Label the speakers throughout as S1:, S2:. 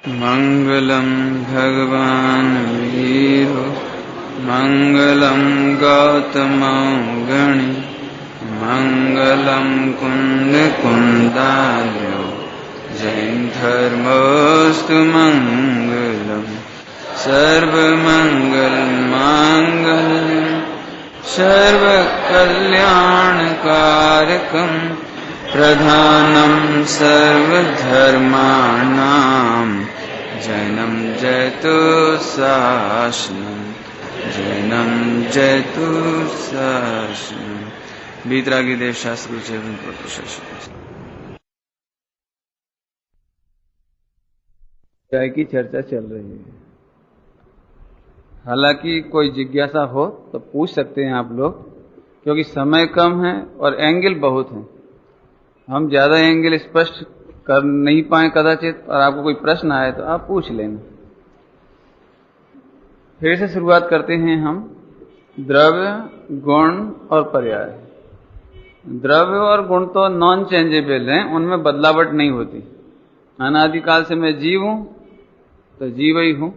S1: मंगलम भगवान वीरो मंगलम गौतमगणि मंगलम कुंद कुंदार्यो जैन धर्मोस्तु मंगलम सर्वमंगल मांगल्यम सर्वकल्याणकारकम प्रधानम सर्वधर्माणां जैनम जयतु शासनम जैनम जयतु शासनम। वीतरागी देव शास्त्र की चर्चा चल रही है। हालांकि कोई जिज्ञासा हो तो पूछ सकते हैं आप लोग, क्योंकि समय कम है और एंगल बहुत है। हम ज्यादा एंगल स्पष्ट कर नहीं पाए कदाचित, और आपको कोई प्रश्न आए तो आप पूछ लेना। फिर से शुरुआत करते हैं हम। द्रव्य, गुण और पर्याय। द्रव्य और गुण तो नॉन चेंजेबल हैं, उनमें बदलावट नहीं होती। अनादिकाल से मैं जीव हूं तो जीव ही हूं।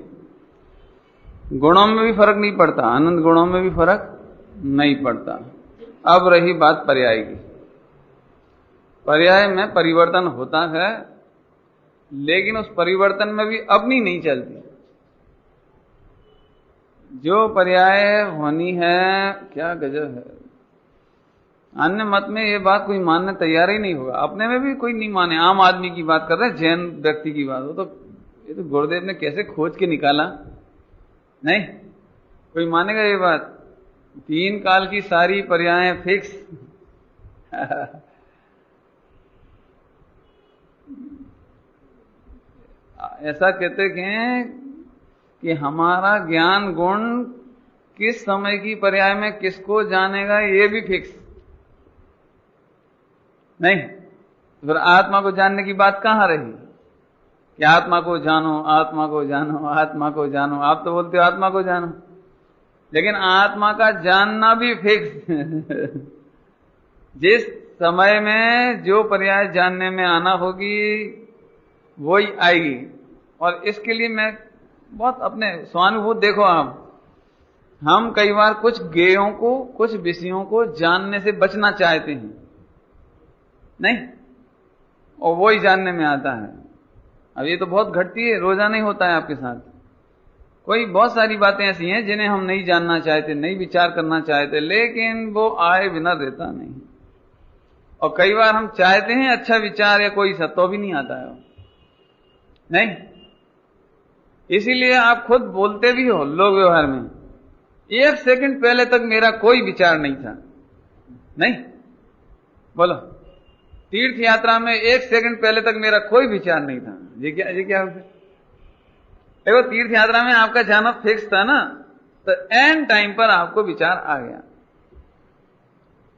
S1: गुणों में भी फर्क नहीं पड़ता, अनंत गुणों में भी फर्क नहीं पड़ता। अब रही बात पर्याय की। पर्याय में परिवर्तन होता है, लेकिन उस परिवर्तन में भी अपनी नहीं चलती। जो पर्याय होनी है, क्या गजब है। अन्य मत में ये बात कोई मानने तैयार ही नहीं होगा, अपने में भी कोई नहीं माने। आम आदमी की बात कर रहे हैं, जैन व्यक्ति की बात हो तो ये तो गुरुदेव ने कैसे खोज के निकाला, नहीं कोई मानेगा ये बात। 3 काल की सारी पर्याय फिक्स। ऐसा कहते हैं कि हमारा ज्ञान गुण किस समय की पर्याय में किसको जानेगा, ये भी फिक्स नहीं। तो फिर आत्मा को जानने की बात कहां रही कि आत्मा को जानो, आत्मा को जानो, आत्मा को जानो। आप तो बोलते हो आत्मा को जानो, लेकिन आत्मा का जानना भी फिक्स। जिस समय में जो पर्याय जानने में आना होगी वही आएगी। और इसके लिए मैं बहुत अपने स्वानुभूति, देखो आप, हम कई बार कुछ ज्ञेयों को, कुछ विषयों को जानने से बचना चाहते हैं, नहीं, और वही जानने में आता है। अब ये तो बहुत घटती है, रोजाना ही होता है आपके साथ। कोई बहुत सारी बातें ऐसी हैं जिन्हें हम नहीं जानना चाहते, नहीं विचार करना चाहते, लेकिन वो आए बिना रहता नहीं। और कई बार हम चाहते हैं अच्छा विचार या कोई सा, तो भी नहीं आता है, नहीं। इसीलिए आप खुद बोलते भी हो लोक व्यवहार में, 1 सेकंड पहले तक मेरा कोई विचार नहीं था, नहीं बोलो। तीर्थ यात्रा में 1 सेकंड पहले तक मेरा कोई विचार नहीं था। ये क्या हो गया? देखो, तीर्थ यात्रा में आपका जाना फिक्स था ना, तो एंड टाइम पर आपको विचार आ गया।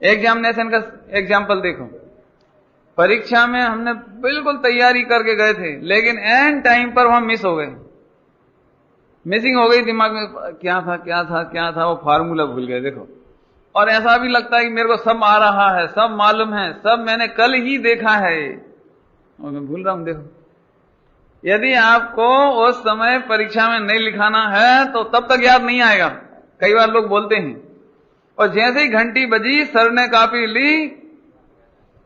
S1: एग्जामिनेशन का एग्जाम्पल देखो। परीक्षा में हमने बिल्कुल तैयारी करके गए थे, लेकिन एंड टाइम पर वहां मिस हो गए, मिसिंग हो गई। दिमाग में क्या था क्या था क्या था, वो फार्मूला भूल गए। देखो, और ऐसा भी लगता है कि मेरे को सब आ रहा है, सब मालूम है, सब मैंने कल ही देखा है, और मैं भूल रहा हूं। देखो, यदि आपको उस समय परीक्षा में नहीं लिखाना है तो तब तक याद नहीं आएगा। कई बार लोग बोलते हैं, और जैसे ही घंटी बजी, सर ने कॉपी ली,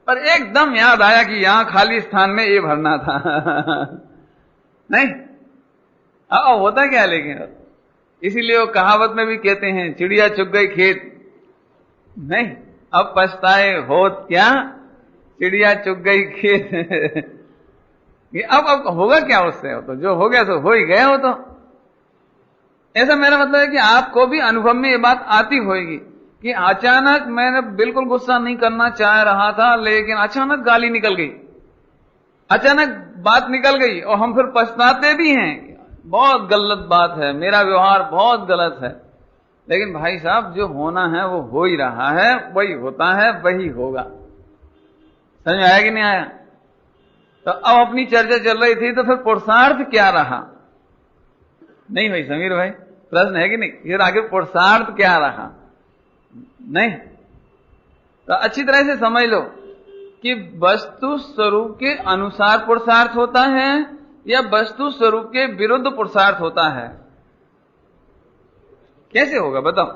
S1: पर एकदम याद आया कि यहां खाली स्थान में ये भरना था। नहीं, होता क्या है लेकिन। इसीलिए वो कहावत में भी कहते हैं, चिड़िया चुग गई खेत, नहीं अब पछताए होत क्या, चिड़िया चुग गई खेत। अब होगा क्या उससे, तो जो हो गया तो हो ही गया। हो तो ऐसा मेरा मतलब है कि आपको भी अनुभव में ये बात आती होगी कि अचानक मैंने बिल्कुल गुस्सा नहीं करना चाह रहा था, लेकिन अचानक गाली निकल गई, अचानक बात निकल गई, और हम फिर पछताते भी हैं, बहुत गलत बात है, मेरा व्यवहार बहुत गलत है। लेकिन भाई साहब, जो होना है वो हो ही रहा है, वही होता है, वही होगा। समझ में आया कि नहीं आया? तो अब अपनी चर्चा चल रही थी, तो फिर पुरुषार्थ क्या रहा? नहीं भाई समीर भाई, प्रश्न है कि नहीं? फिर आगे पुरुषार्थ क्या रहा? नहीं, तो अच्छी तरह से समझ लो कि वस्तु स्वरूप के अनुसार पुरुषार्थ होता है, या वस्तु स्वरूप के विरुद्ध पुरुषार्थ होता है? कैसे होगा बताओ?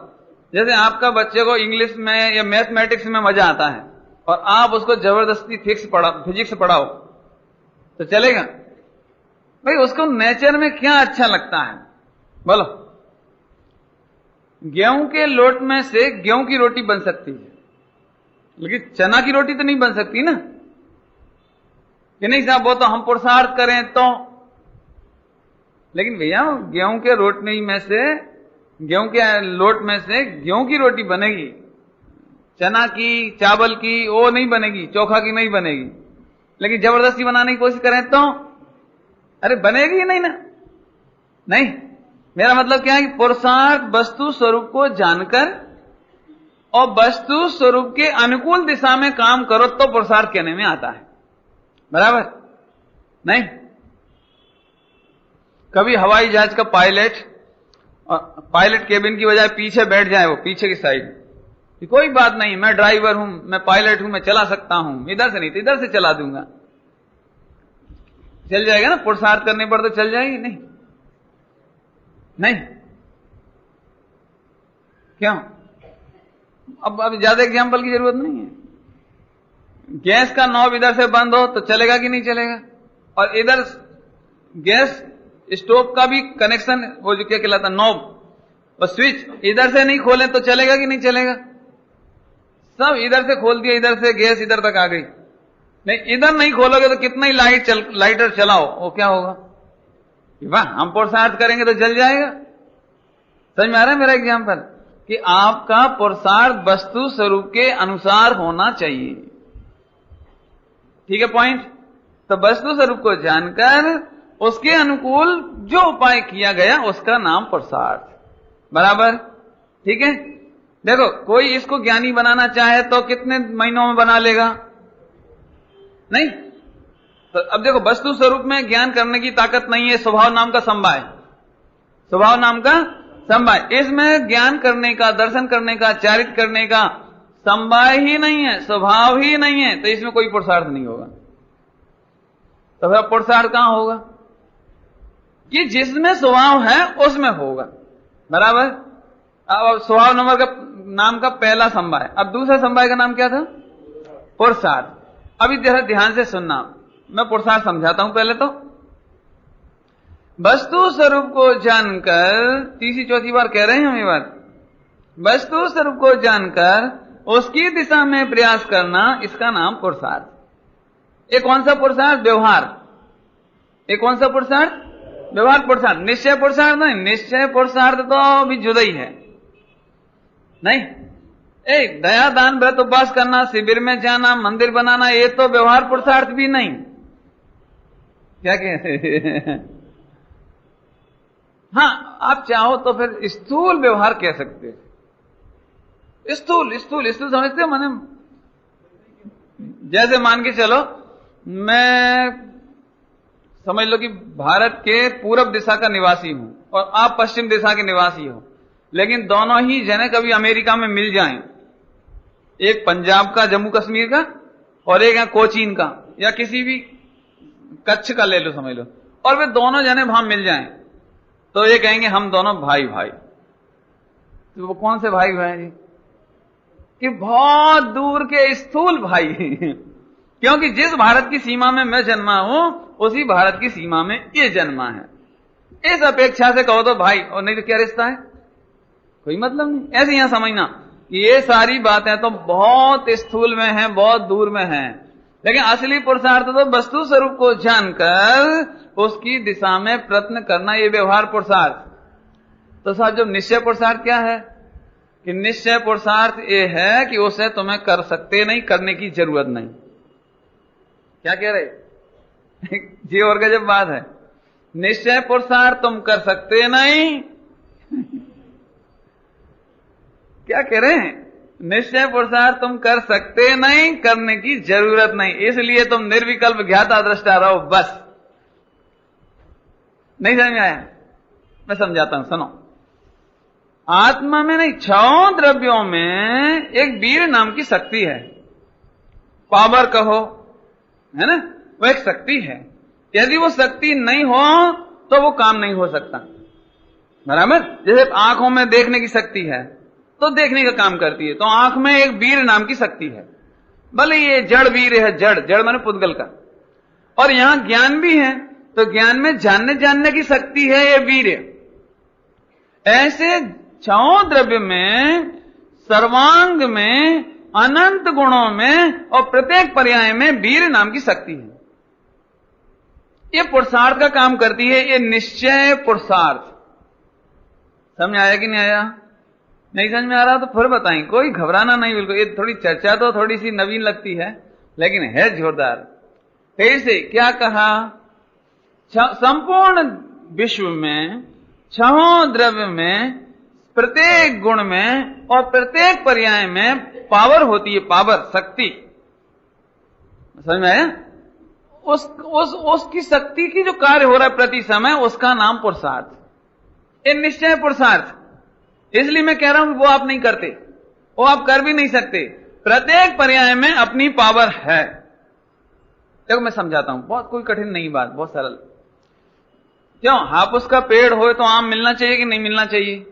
S1: जैसे आपका बच्चे को इंग्लिश में या मैथमेटिक्स में मजा आता है और आप उसको जबरदस्ती फिजिक्स पढ़ाओ तो चलेगा? भाई उसको नेचर में क्या अच्छा लगता है बोलो? गेहूं के लोट में से गेहूं की रोटी बन सकती है, लेकिन चना की रोटी तो नहीं बन सकती ना, कि नहीं साहब? वो तो हम पुरुषार्थ करें तो। लेकिन भैया गेहूं के रोटनी में से, गेहूं के लोट में से गेहूं की रोटी बनेगी, चना की, चावल की वो नहीं बनेगी, चोखा की नहीं बनेगी। लेकिन जबरदस्ती बनाने की कोशिश करें तो अरे बनेगी ही नहीं ना। नहीं, मेरा मतलब क्या है कि पुरुषार्थ वस्तु स्वरूप को जानकर और वस्तु स्वरूप के अनुकूल दिशा में काम करो तो पुरुषार्थ कहने में आता है, बराबर? नहीं, कभी हवाई जहाज का पायलट केबिन की बजाय पीछे बैठ जाए, वो पीछे की साइड, कोई बात नहीं, मैं ड्राइवर हूं, मैं पायलट हूं, मैं चला सकता हूं, इधर से नहीं तो इधर से चला दूंगा, चल जाएगा ना? पुरुषार्थ करने पर तो चल जाएगी। नहीं नहीं, क्यों? अब ज्यादा एग्जाम्पल की जरूरत नहीं है। गैस का नॉब इधर से बंद हो तो चलेगा कि नहीं चलेगा? और इधर गैस स्टोव का भी कनेक्शन, वो जो क्या कहलाता, नॉब और स्विच, इधर से नहीं खोले तो चलेगा कि नहीं चलेगा? सब इधर से खोल दिया, इधर से गैस इधर तक आ गई। नहीं, इधर नहीं खोलोगे तो कितना ही लाइटर चलाओ, वो क्या होगा? वाह, हम पुरुषार्थ करेंगे तो जल जाएगा। समझ में आ रहा है मेरा एग्जाम्पल? कि आपका पुरुषार्थ वस्तु स्वरूप के अनुसार होना चाहिए। ठीक है पॉइंट? तो वस्तु स्वरूप को जानकर उसके अनुकूल जो उपाय किया गया उसका नाम पुरुषार्थ, बराबर? ठीक है। देखो, कोई इसको ज्ञानी बनाना चाहे तो कितने महीनों में बना लेगा? नहीं। तो अब देखो, वस्तु स्वरूप में ज्ञान करने की ताकत नहीं है, स्वभाव नाम का समवाय, स्वभाव नाम का समवाय, इसमें ज्ञान करने का, दर्शन करने का, चारित्र करने का समवाय ही नहीं है, स्वभाव ही नहीं है, तो इसमें कोई पुरुषार्थ नहीं होगा। तो फिर पुरुषार्थ कहां होगा? कि जिसमें स्वभाव है उसमें होगा, बराबर? अब स्वभाव नंबर का नाम का पहला समवाय। अब दूसरा समवाय का नाम क्या था? पुरुषार्थ। अभी जरा ध्यान से सुनना, मैं पुरुषार्थ समझाता हूं पहले। तो वस्तु स्वरूप को जानकर, तीसरी चौथी बार कह रहे हैं हम ये बात, वस्तु स्वरूप को जानकर उसकी दिशा में प्रयास करना, इसका नाम पुरुषार्थ। एक कौन सा पुरुषार्थ? व्यवहार। एक कौन सा पुरुषार्थ? व्यवहार पुरुषार्थ। निश्चय पुरुषार्थ नहीं, निश्चय पुरुषार्थ तो भी जुदा ही है। नहीं, एक दया दान व्रत उपवास करना, शिविर में जाना, मंदिर बनाना, ये तो व्यवहार पुरुषार्थ भी नहीं। क्या कहते? हाँ, आप चाहो तो फिर स्थूल व्यवहार कह सकते हैं। स्थूल स्थूल स्थूल समझते हो? माने जैसे मान के चलो, मैं समझ लो कि भारत के पूरब दिशा का निवासी हूं और आप पश्चिम दिशा के निवासी हो, लेकिन दोनों ही जने कभी अमेरिका में मिल जाएं, एक पंजाब का, जम्मू कश्मीर का, और एक है कोचीन का, या किसी भी कच्छ का ले लो, समझ लो, और वे दोनों जने वहां मिल जाएं, तो ये कहेंगे हम दोनों भाई भाई। तो वो कौन से भाई भाई जी? कि बहुत दूर के स्थूल भाई क्योंकि जिस भारत की सीमा में मैं जन्मा हूं उसी भारत की सीमा में ये जन्मा है, इस अपेक्षा से कहो तो भाई, और नहीं तो क्या रिश्ता है? कोई मतलब नहीं। ऐसे यहां समझना कि ये सारी बातें तो बहुत स्थूल में हैं, बहुत दूर में हैं, लेकिन असली पुरुषार्थ तो वस्तु स्वरूप को जानकर उसकी दिशा में प्रयत्न करना, ये व्यवहार पुरुषार्थ। तो साहब, जब निश्चय पुरुषार्थ क्या है? कि निश्चय पुरुषार्थ ये है कि उसे तुम्हें कर सकते नहीं, करने की जरूरत नहीं। क्या कह रहे? जी, और गजब बात है। निश्चय पुरुषार्थ तुम कर सकते नहीं क्या कह रहे हैं? निश्चय पुरुषार्थ तुम कर सकते नहीं, करने की जरूरत नहीं, इसलिए तुम निर्विकल्प ज्ञाता दृष्टा रहो, बस। नहीं समझ में आया? मैं समझाता हूं, सुनो। आत्मा में नहीं, 6 द्रव्यों में एक वीर नाम की शक्ति है, पावर कहो, है ना? वो एक शक्ति है। यदि वो शक्ति नहीं हो तो वो काम नहीं हो सकता। बराबर? जैसे आंखों में देखने की शक्ति है तो देखने का काम करती है, तो आंख में एक वीर नाम की शक्ति है, भले ये जड़ वीर है, जड़ माने पुद्गल का। और यहां ज्ञान भी है, तो ज्ञान में जानने की शक्ति है, ये वीर है। ऐसे छहों द्रव्य में, सर्वांग में, अनंत गुणों में और प्रत्येक पर्याय में वीर नाम की शक्ति है। ये पुरुषार्थ का काम करती है, ये निश्चय पुरुषार्थ। समझ आया कि नहीं आया? नहीं समझ में आ रहा तो फिर बताएं, कोई घबराना नहीं बिल्कुल। ये थोड़ी चर्चा तो थोड़ी सी नवीन लगती है लेकिन है जोरदार। फिर से क्या कहा? संपूर्ण विश्व में, छहों द्रव्य में, प्रत्येक गुण में और प्रत्येक पर्याय में पावर होती है, पावर, शक्ति। समझ में आया? उसकी शक्ति की जो कार्य हो रहा है प्रति समय, उसका नाम पुरुषार्थ। ये निश्चय पुरुषार्थ। इसलिए मैं कह रहा हूं कि वो आप नहीं करते, वो आप कर भी नहीं सकते। प्रत्येक पर्याय में अपनी पावर है। देखो मैं समझाता हूं, बहुत कोई कठिन नहीं बात, बहुत सरल। क्यों? हापुस का पेड़ हो तो आम मिलना चाहिए कि नहीं मिलना चाहिए?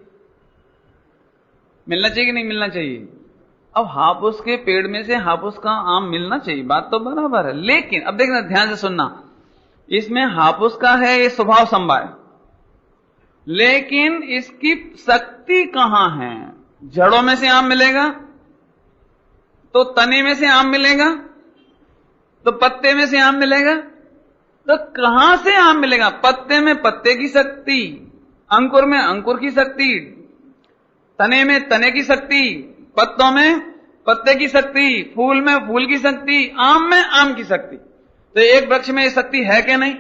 S1: मिलना चाहिए कि नहीं मिलना चाहिए? अब हापुस के पेड़ में से हापुस का आम मिलना चाहिए, बात तो बराबर है। लेकिन अब देखना, ध्यान से सुनना, इसमें हापुस का है ये स्वभाव संभाय, लेकिन इसकी शक्ति कहां है? जड़ों में से आम मिलेगा तो तने में से आम मिलेगा, तो पत्ते में से आम मिलेगा, तो कहां से आम मिलेगा? पत्ते में पत्ते की शक्ति, अंकुर में अंकुर की शक्ति, तने में तने की शक्ति, पत्तों में पत्ते की शक्ति, फूल में फूल की शक्ति, आम में आम की शक्ति। तो एक वृक्ष में ये शक्ति है कि नहीं?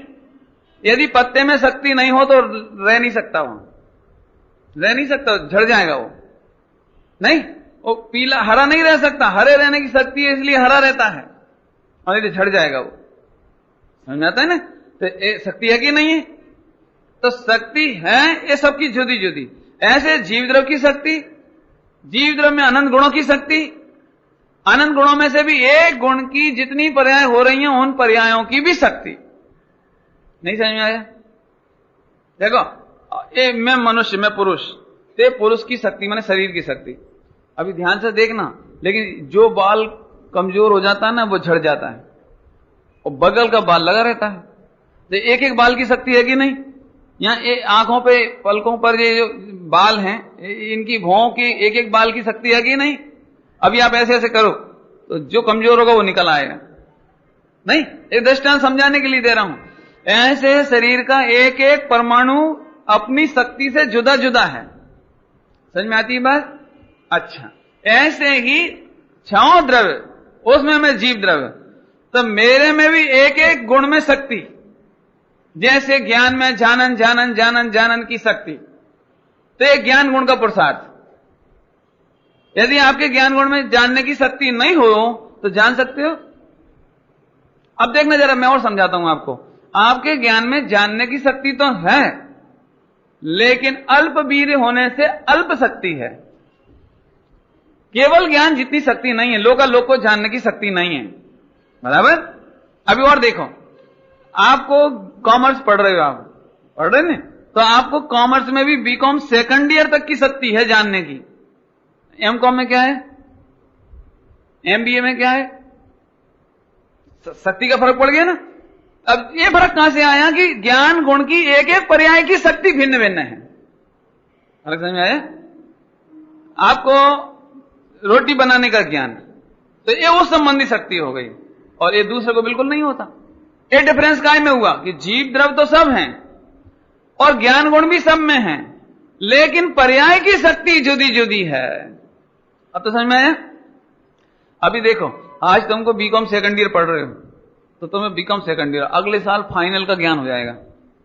S1: यदि पत्ते में शक्ति नहीं हो तो रह नहीं सकता, वहां रह नहीं सकता, झड़ जाएगा वो। नहीं, वो पीला हरा नहीं रह सकता, हरे रहने की शक्ति है इसलिए हरा रहता है, और यदि झड़ जाएगा वो। समझ में आता है ना? तो शक्ति है कि नहीं है? तो शक्ति है, ये सबकी जुदी जुदी। ऐसे जीव द्रव की शक्ति, जीव द्रव में अनंत गुणों की शक्ति, अनंत गुणों में से भी एक गुण की जितनी पर्याय हो रही हैं उन पर्यायों की भी शक्ति। नहीं समझ में आया? देखो, ये मैं मनुष्य, मैं पुरुष, ते पुरुष की शक्ति माने शरीर की शक्ति। अभी ध्यान से देखना, लेकिन जो बाल कमजोर हो जाता है ना वो झड़ जाता है, और बगल का बाल लगा रहता है। तो एक एक बाल की शक्ति है कि नहीं? यहाँ ये आंखों पे, पलकों पर ये जो बाल हैं, इनकी भौं की एक एक बाल की शक्ति है कि नहीं? अभी आप ऐसे ऐसे करो तो जो कमजोर होगा वो निकल आएगा। नहीं, एक दृष्टांत समझाने के लिए दे रहा हूं। ऐसे शरीर का एक एक परमाणु अपनी शक्ति से जुदा जुदा है। समझ में आती है बात? अच्छा, ऐसे ही छहों द्रव्य, उसमें मैं जीव द्रव्य, तो मेरे में भी एक एक गुण में शक्ति। जैसे ज्ञान में जानन जानन जानन जानन की शक्ति, तो एक ज्ञान गुण का पुरुषार्थ। यदि आपके ज्ञान गुण में जानने की शक्ति नहीं हो तो जान सकते हो? अब देखना जरा, मैं और समझाता हूं आपको। आपके ज्ञान में जानने की शक्ति तो है, लेकिन अल्प वीर होने से अल्प शक्ति है। केवल ज्ञान जितनी शक्ति नहीं है, लोकालोक को जानने की शक्ति नहीं है। बराबर? अभी और देखो, आपको कॉमर्स पढ़ रहे हो, आप पढ़ रहे हैं, तो आपको कॉमर्स में भी बीकॉम सेकंड ईयर तक की शक्ति है जानने की। एमकॉम में क्या है? एमबीए में क्या है? शक्ति का फर्क पड़ गया ना। अब ये फर्क कहां से आया कि ज्ञान गुण की एक एक पर्याय की शक्ति भिन्न भिन्न है। फर्क समझ में आया? आपको रोटी बनाने का ज्ञान, तो ये उस संबंधी शक्ति हो गई, और ये दूसरे को बिल्कुल नहीं होता। ये डिफरेंस काय में हुआ कि जीव द्रव तो सब हैं और ज्ञान गुण भी सब में हैं, लेकिन पर्याय की शक्ति जुदी जुदी है। अब तो समझ में आया? अभी देखो, आज तुमको बीकॉम सेकंड ईयर पढ़ रहे हो, तो तुम्हें बीकॉम सेकंड ईयर, अगले साल फाइनल का ज्ञान हो जाएगा,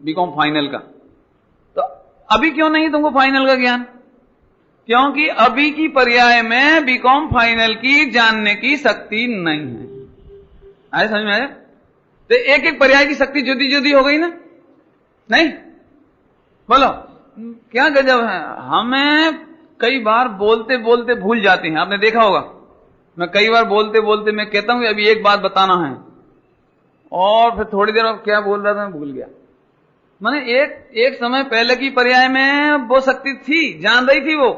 S1: बीकॉम फाइनल का। तो अभी क्यों नहीं तुमको फाइनल का ज्ञान? क्योंकि अभी की पर्याय में बीकॉम फाइनल की जानने की शक्ति नहीं है। आए समझ में आया? तो एक एक पर्याय की शक्ति जुदी जुदी हो गई ना। नहीं बोलो, क्या गजब है। हमें कई बार बोलते बोलते भूल जाते हैं, आपने देखा होगा। मैं कई बार बोलते बोलते मैं कहता हूं कि अभी एक बात बताना है, और फिर थोड़ी देर में क्या बोल रहा था मैं भूल गया। माने एक समय पहले की पर्याय में वो शक्ति थी, जान रही थी वो,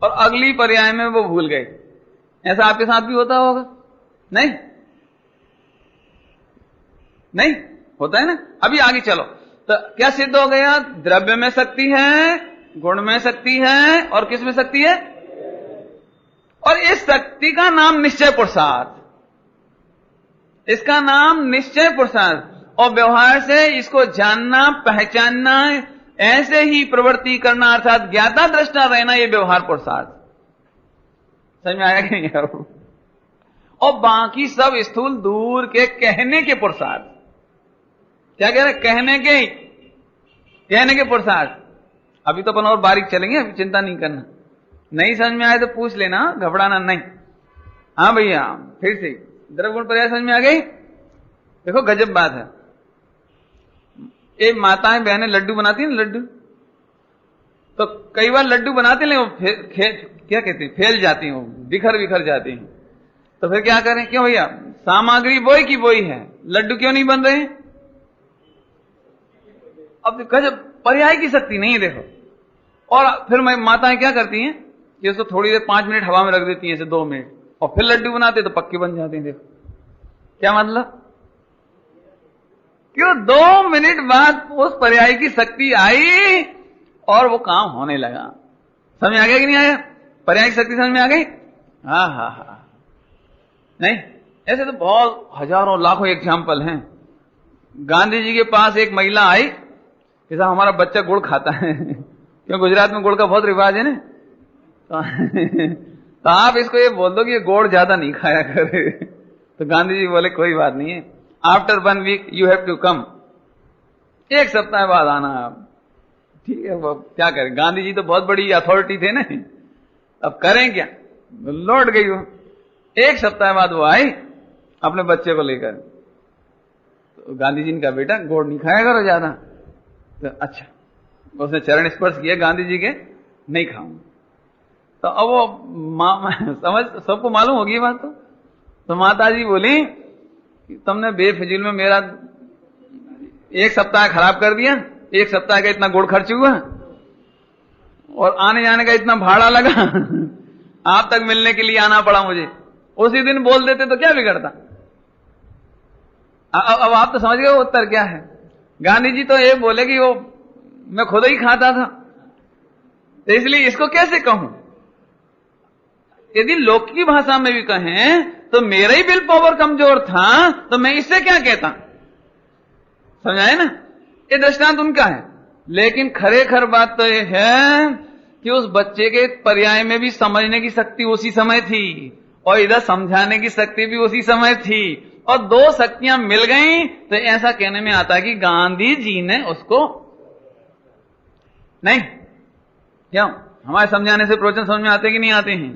S1: और अगली पर्याय में वो भूल गई। ऐसा आपके साथ भी होता होगा? नहीं नहीं होता है ना। अभी आगे चलो, तो क्या सिद्ध हो गया? द्रव्य में शक्ति है, गुण में शक्ति है, और किस में शक्ति है? और इस शक्ति का नाम निश्चय पुरुषार्थ, इसका नाम निश्चय पुरुषार्थ। और व्यवहार से इसको जानना, पहचानना, ऐसे ही प्रवृत्ति करना, अर्थात ज्ञाता दृष्टा रहना, ये व्यवहार पुरुषार्थ। समझ में आया कि नहीं यार? और बाकी सब स्थूल दूर के कहने के पुरुषार्थ। क्या कह रहे? कहने के पुरुषार्थ। अभी तो अपन और बारीक चलेंगे, अभी चिंता नहीं करना। नहीं समझ में आए तो पूछ लेना, घबराना नहीं। हाँ भैया, फिर से द्रव्य गुण पर्याय समझ में आ गई? देखो गजब बात है। ये माताएं बहनें लड्डू बनाती हैं ना, लड्डू, तो कई बार लड्डू बनाते हैं, वो क्या कहते हैं, फैल जाती हैं, वो बिखर जाती हैं। तो फिर क्या करें? क्यों भैया, सामग्री वही की वही है, लड्डू क्यों नहीं बन रहे? अब गजब पर्याय की शक्ति नहीं है, देखो। और फिर माताएं क्या करती हैं कि उसको थोड़ी देर 5 मिनट हवा में रख देती हैं, ऐसे 2 मिनट, और फिर लड्डू बनाते तो पक्के बन जाते हैं। देखो क्या मतलब, क्यों 2 मिनट बाद उस पर्याय की शक्ति आई और वो काम होने लगा। समझ में आ गया कि नहीं आया? पर्याय की शक्ति समझ में आ गई? हाँ। नहीं, ऐसे तो बहुत हजारों लाखों एग्जाम्पल हैं। गांधी जी के पास एक महिला आई, जैसा हमारा बच्चा गुड़ खाता है क्यों गुजरात में गुड़ का बहुत रिवाज है ना, तो आप इसको ये बोल दो कि ये गुड़ ज्यादा नहीं खाया करे। तो गांधी जी बोले कोई बात नहीं है, after 1 week you have to come, 1 सप्ताह बाद आना आप। ठीक है, वो क्या करें, गांधी जी तो बहुत बड़ी अथॉरिटी थे ना, अब करें क्या, लौट गई वो। 1 सप्ताह बाद वो आई अपने बच्चे को लेकर। तो गांधी जी ने कहा बेटा गुड़ नहीं खाया करो ज्यादा। तो अच्छा, उसने चरण स्पर्श किया गांधी जी के, नहीं खाऊंगा। तो अब वो समझ, सबको मालूम होगी बात। तो माता जी बोली तुमने बेफिजूल में मेरा 1 सप्ताह खराब कर दिया, 1 सप्ताह का इतना गुड़ खर्च हुआ और आने जाने का इतना भाड़ा लगा आप तक मिलने के लिए आना पड़ा मुझे। उसी दिन बोल देते तो क्या बिगड़ता। अब आप तो समझ गए वो उत्तर क्या है। गांधी जी तो ये बोले कि वो मैं खुद ही खाता था, तो इसलिए इसको कैसे कहूं। यदि लोक की भाषा में भी कहें तो मेरा ही विल पावर कमजोर था, तो मैं इससे क्या कहता। समझाए ना, ये दृष्टांत उनका है। लेकिन खरेखर बात तो यह है कि उस बच्चे के पर्याय में भी समझने की शक्ति उसी समय थी और इधर समझाने की शक्ति भी उसी समय थी, और 2 शक्तियां मिल गई। तो ऐसा कहने में आता है कि गांधी जी ने उसको नहीं, क्यों हमारे समझाने से प्रवचन समझ में आते कि नहीं आते हैं?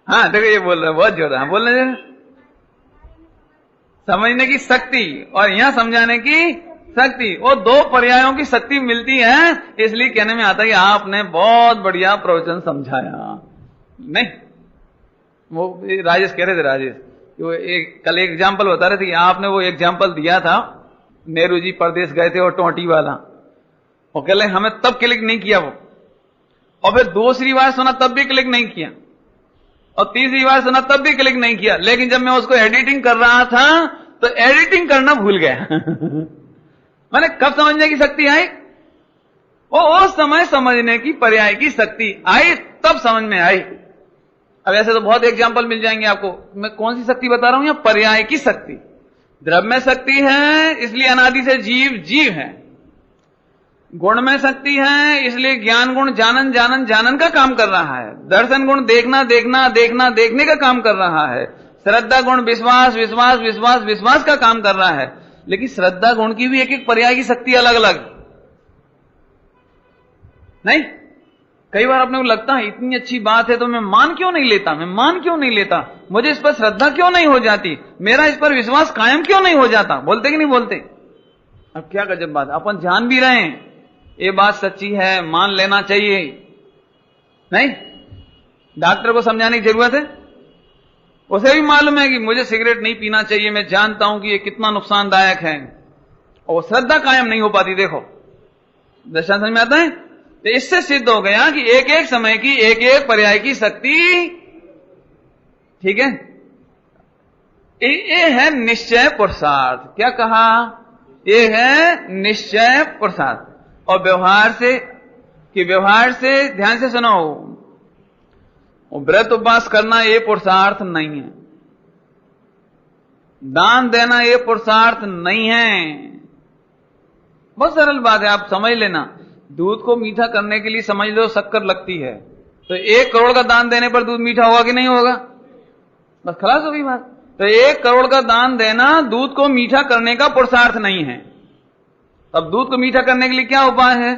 S1: हाँ देखो ये बोल रहा है बहुत जोर, हाँ बोलने दे। समझने की शक्ति और यहां समझाने की शक्ति, वो 2 पर्यायों की शक्ति मिलती है, इसलिए कहने में आता है कि आपने बहुत बढ़िया प्रवचन समझाया। नहीं, वो राजेश कह रहे थे, राजेश वो कल एक एग्जाम्पल बता रहे थे कि आपने वो एग्जाम्पल दिया था, नेहरू जी प्रदेश गए थे और टोंटी वाला, वो कह रहे हमें तब क्लिक नहीं किया वो, और फिर दूसरी बार सुना तब भी क्लिक नहीं किया, और तीसरी बार सुना तब भी क्लिक नहीं किया। लेकिन जब मैं उसको एडिटिंग कर रहा था तो एडिटिंग करना भूल गया मैंने कब समझने की शक्ति आई? वो उस समय समझने की पर्याय की शक्ति आई, तब समझ में आई। अब ऐसे तो बहुत एग्जाम्पल मिल जाएंगे आपको। मैं कौन सी शक्ति बता रहा हूं? या पर्याय की शक्ति। द्रव्य में शक्ति है, इसलिए अनादि से जीव है। गुण में शक्ति है, इसलिए ज्ञान गुण जानन का काम कर रहा है। दर्शन गुण देखने का काम कर रहा है। श्रद्धा गुण विश्वास का काम कर रहा है। लेकिन श्रद्धा गुण की भी एक पर्याय की शक्ति अलग अलग नहीं। कई बार अपने को लगता है इतनी अच्छी बात है तो मैं मान क्यों नहीं लेता, मुझे इस पर श्रद्धा क्यों नहीं हो जाती, मेरा इस पर विश्वास कायम क्यों नहीं हो जाता। बोलते कि नहीं बोलते? अब क्या गजब बात, अपन जान भी रहे हैं ये बात सच्ची है, मान लेना चाहिए। नहीं, डॉक्टर को समझाने की जरूरत है? उसे भी मालूम है कि मुझे सिगरेट नहीं पीना चाहिए, मैं जानता हूं कि ये कितना नुकसानदायक है, और श्रद्धा कायम नहीं हो पाती। देखो दर्शन समझ में आता है। तो इससे सिद्ध हो गया कि एक एक समय की एक एक पर्याय की शक्ति, ठीक है, ये है निश्चय पुरुषार्थ। क्या कहा? ये है निश्चय पुरुषार्थ। और व्यवहार से, कि व्यवहार से, ध्यान से सुनो, व्रत उपवास करना ये पुरुषार्थ नहीं है, दान देना ये पुरुषार्थ नहीं है। बहुत सरल बात है, आप समझ लेना। दूध को मीठा करने के लिए समझ लो शक्कर लगती है, तो 1 करोड़ का दान देने पर दूध मीठा होगा कि नहीं होगा? बस खलास हो गई बात। तो 1 करोड़ का दान देना दूध को मीठा करने का पुरुषार्थ नहीं है। अब दूध को मीठा करने के लिए क्या उपाय है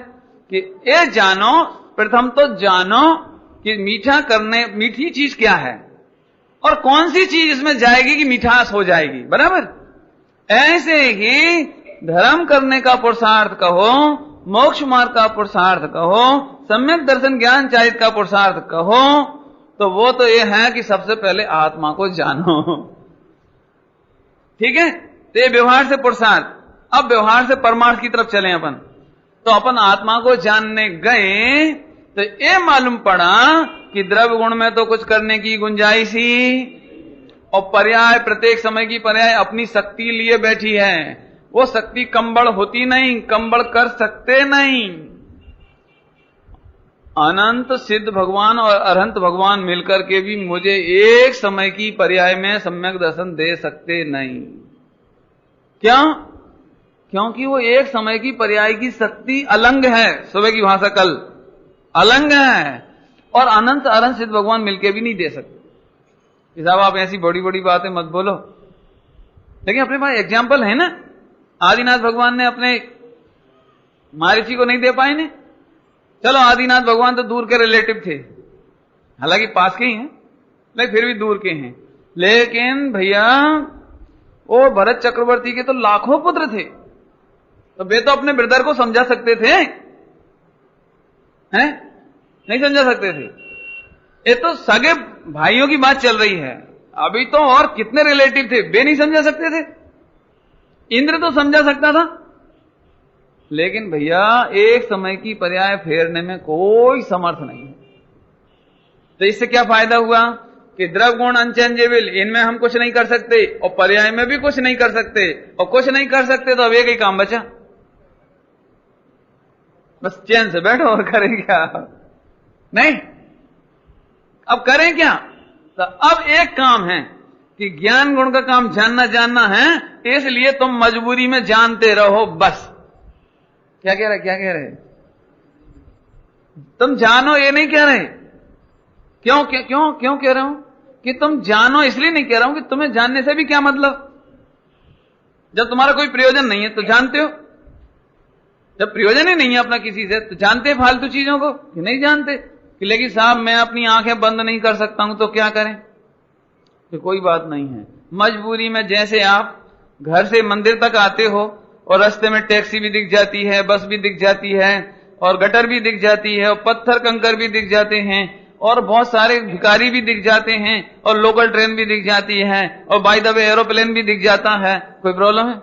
S1: कि ये जानो, प्रथम तो जानो कि मीठी चीज क्या है और कौन सी चीज इसमें जाएगी कि मिठास हो जाएगी। बराबर? ऐसे ही धर्म करने का पुरुषार्थ कहो, मोक्ष मार्ग का पुरुषार्थ कहो, सम्यक दर्शन ज्ञान चाहित का पुरुषार्थ कहो, तो वो तो ये है कि सबसे पहले आत्मा को जानो। ठीक है? तो ये व्यवहार से पुरुषार्थ। अब व्यवहार से परमार्थ की तरफ चलें अपन। तो अपन आत्मा को जानने गए तो ये मालूम पड़ा कि द्रव्य गुण में तो कुछ करने की गुंजाइश ही, और पर्याय, प्रत्येक समय की पर्याय अपनी शक्ति लिए बैठी है। वो शक्ति कंबल होती नहीं, कंबल कर सकते नहीं। अनंत सिद्ध भगवान और अरहंत भगवान मिलकर के भी मुझे एक समय की पर्याय में सम्यक दर्शन दे सकते नहीं। क्यों? क्योंकि वो एक समय की पर्याय की शक्ति अलंग है। सुबह की भाषा कल अलंग है, और अनंत अरहंत सिद्ध भगवान मिलकर भी नहीं दे सकते। साहब आप ऐसी बड़ी बड़ी बातें मत बोलो, लेकिन अपने पास एग्जाम्पल है ना। आदिनाथ भगवान ने अपने महर्षि को नहीं दे पाए ने। चलो आदिनाथ भगवान तो दूर के रिलेटिव थे, हालांकि पास के ही हैं, लेकिन फिर भी दूर के हैं। लेकिन भैया वो भरत चक्रवर्ती के तो लाखों पुत्र थे, तो वे तो अपने ब्रदर को समझा सकते थे, हैं? नहीं समझा सकते थे। ये तो सगे भाइयों की बात चल रही है। अभी तो और कितने रिलेटिव थे, वे नहीं समझा सकते थे। इंद्र तो समझा सकता था, लेकिन भैया एक समय की पर्याय फेरने में कोई समर्थ नहीं है। तो इससे क्या फायदा हुआ कि द्रव्य गुण अनचेंजेबल, इनमें हम कुछ नहीं कर सकते, और पर्याय में भी कुछ नहीं कर सकते, और कुछ नहीं कर सकते तो अब एक ही काम बचा, बस चैन से बैठो और करें क्या? नहीं, अब करें क्या? तो अब एक काम है कि ज्ञान गुण का काम जानना है, इसलिए तुम मजबूरी में जानते रहो बस। क्या कह रहे? तुम जानो ये नहीं कह रहे। क्यों कह रहा हूं कि तुम जानो? इसलिए नहीं कह रहा हूं कि तुम्हें जानने से भी क्या मतलब। जब तुम्हारा कोई प्रयोजन नहीं है तो जानते हो, जब प्रयोजन ही नहीं है अपना किसी से तो जानते फालतू चीजों को कि नहीं जानते। कि लेकिन साहब मैं अपनी आंखें बंद नहीं कर सकता हूं तो क्या करें? तो कोई बात नहीं है, मजबूरी में जैसे आप घर से मंदिर तक आते हो और रास्ते में टैक्सी भी दिख जाती है, बस भी दिख जाती है, और गटर भी दिख जाती है, और पत्थर कंकर भी दिख जाते हैं, और बहुत सारे भिखारी भी दिख जाते हैं, और लोकल ट्रेन भी दिख जाती है, और बाय द वे एरोप्लेन भी दिख जाता है, कोई प्रॉब्लम है?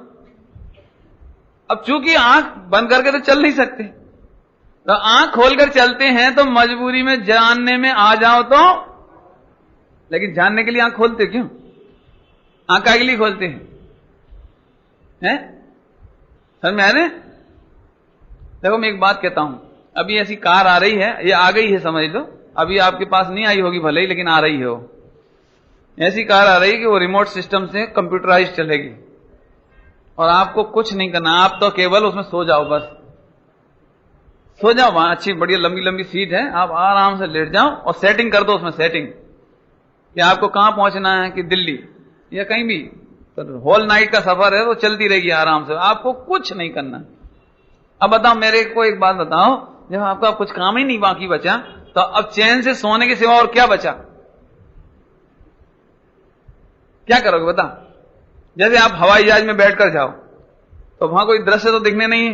S1: अब चूंकि आंख बंद करके तो चल नहीं सकते, तो आंख खोलकर चलते हैं, तो मजबूरी में जानने में आ जाओ तो। लेकिन जानने के लिए आंख खोलते क्यों? आंख के लिए खोलते हैं? समझ में आ रहे? देखो मैं एक बात कहता हूं, अभी ऐसी कार आ रही है, ये आ गई है समझ लो, अभी आपके पास नहीं आई होगी भले ही, लेकिन आ रही है वो। ऐसी कार आ रही है कि वो रिमोट सिस्टम से कंप्यूटराइज चलेगी, और आपको कुछ नहीं करना, आप तो केवल उसमें सो जाओ, बस सो जाओ। वहां अच्छी बढ़िया लंबी लंबी सीट है, आप आराम से लेट जाओ और सेटिंग कर दो उसमें, सेटिंग कि आपको कहां पहुंचना है, कि दिल्ली या कहीं भी, तो होल नाइट का सफर है, वो चलती रहेगी आराम से, आपको कुछ नहीं करना। अब बताओ मेरे को एक बात बताओ, जब आपका कुछ काम ही नहीं बाकी बचा, तो अब चैन से सोने के सिवा और क्या बचा? क्या करोगे बता? जैसे आप हवाई जहाज में बैठकर जाओ तो वहां कोई दृश्य तो दिखने नहीं है,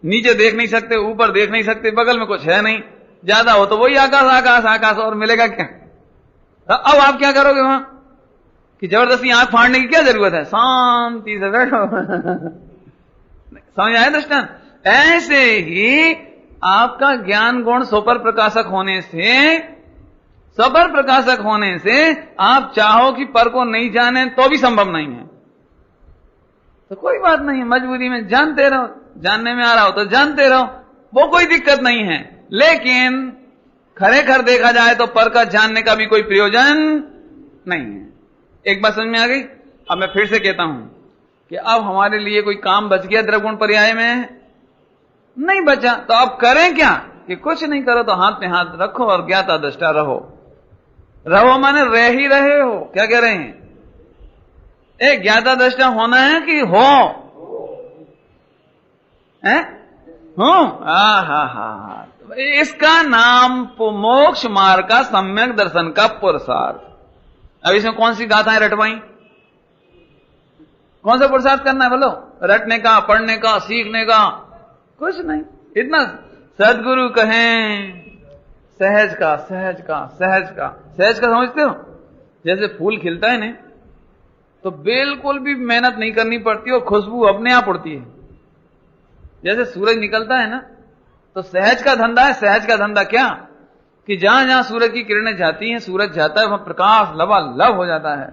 S1: नीचे देख नहीं सकते, ऊपर देख नहीं सकते, बगल में कुछ है नहीं, ज्यादा हो तो वही आकाश आकाश आकाश, और मिलेगा क्या? अब आप क्या करोगे वहां कि जबरदस्ती आंख फाड़ने की क्या जरूरत है, शांति से बैठो। समझ आया दृष्टांत? ऐसे ही आपका ज्ञान गुण सुपर प्रकाशक होने से आप चाहो कि पर को नहीं जाने तो भी संभव नहीं है, तो कोई बात नहीं, मजबूरी में जानते रहो, जानने में आ रहा हो तो जानते रहो, वो कोई दिक्कत नहीं है। लेकिन खरेखर देखा जाए तो पर का जानने का भी कोई प्रयोजन नहीं है। एक बात समझ में आ गई? अब मैं फिर से कहता हूं कि अब हमारे लिए कोई काम बच गया द्रव्य गुण पर्याय में? नहीं बचा, तो अब करें क्या कि कुछ नहीं करो तो हाथ में हाथ रखो और ज्ञाता दृष्टा रहो। रहो माने रह ही रहे हो, क्या कह रहे हैं? एक ज्ञाता दृष्टा होना है कि हो है? हो? हा। इसका नाम मोक्ष मार्ग का सम्यक दर्शन का पुरुषार्थ। अब इसमें कौन सी गाथाएं रटवाई? कौन सा पुरुषार्थ करना है बोलो? रटने का, पढ़ने का, सीखने का कुछ नहीं। इतना सदगुरु कहें सहज का समझते हो? जैसे फूल खिलता है ना, तो बिल्कुल भी मेहनत नहीं करनी पड़ती और खुशबू अपने आप उड़ती है। जैसे सूरज निकलता है ना, तो सहज का धंधा है। सहज का धंधा क्या कि जहां जहां सूरज की किरणें जाती हैं, सूरज जाता है, वहां प्रकाश लबालब हो जाता है।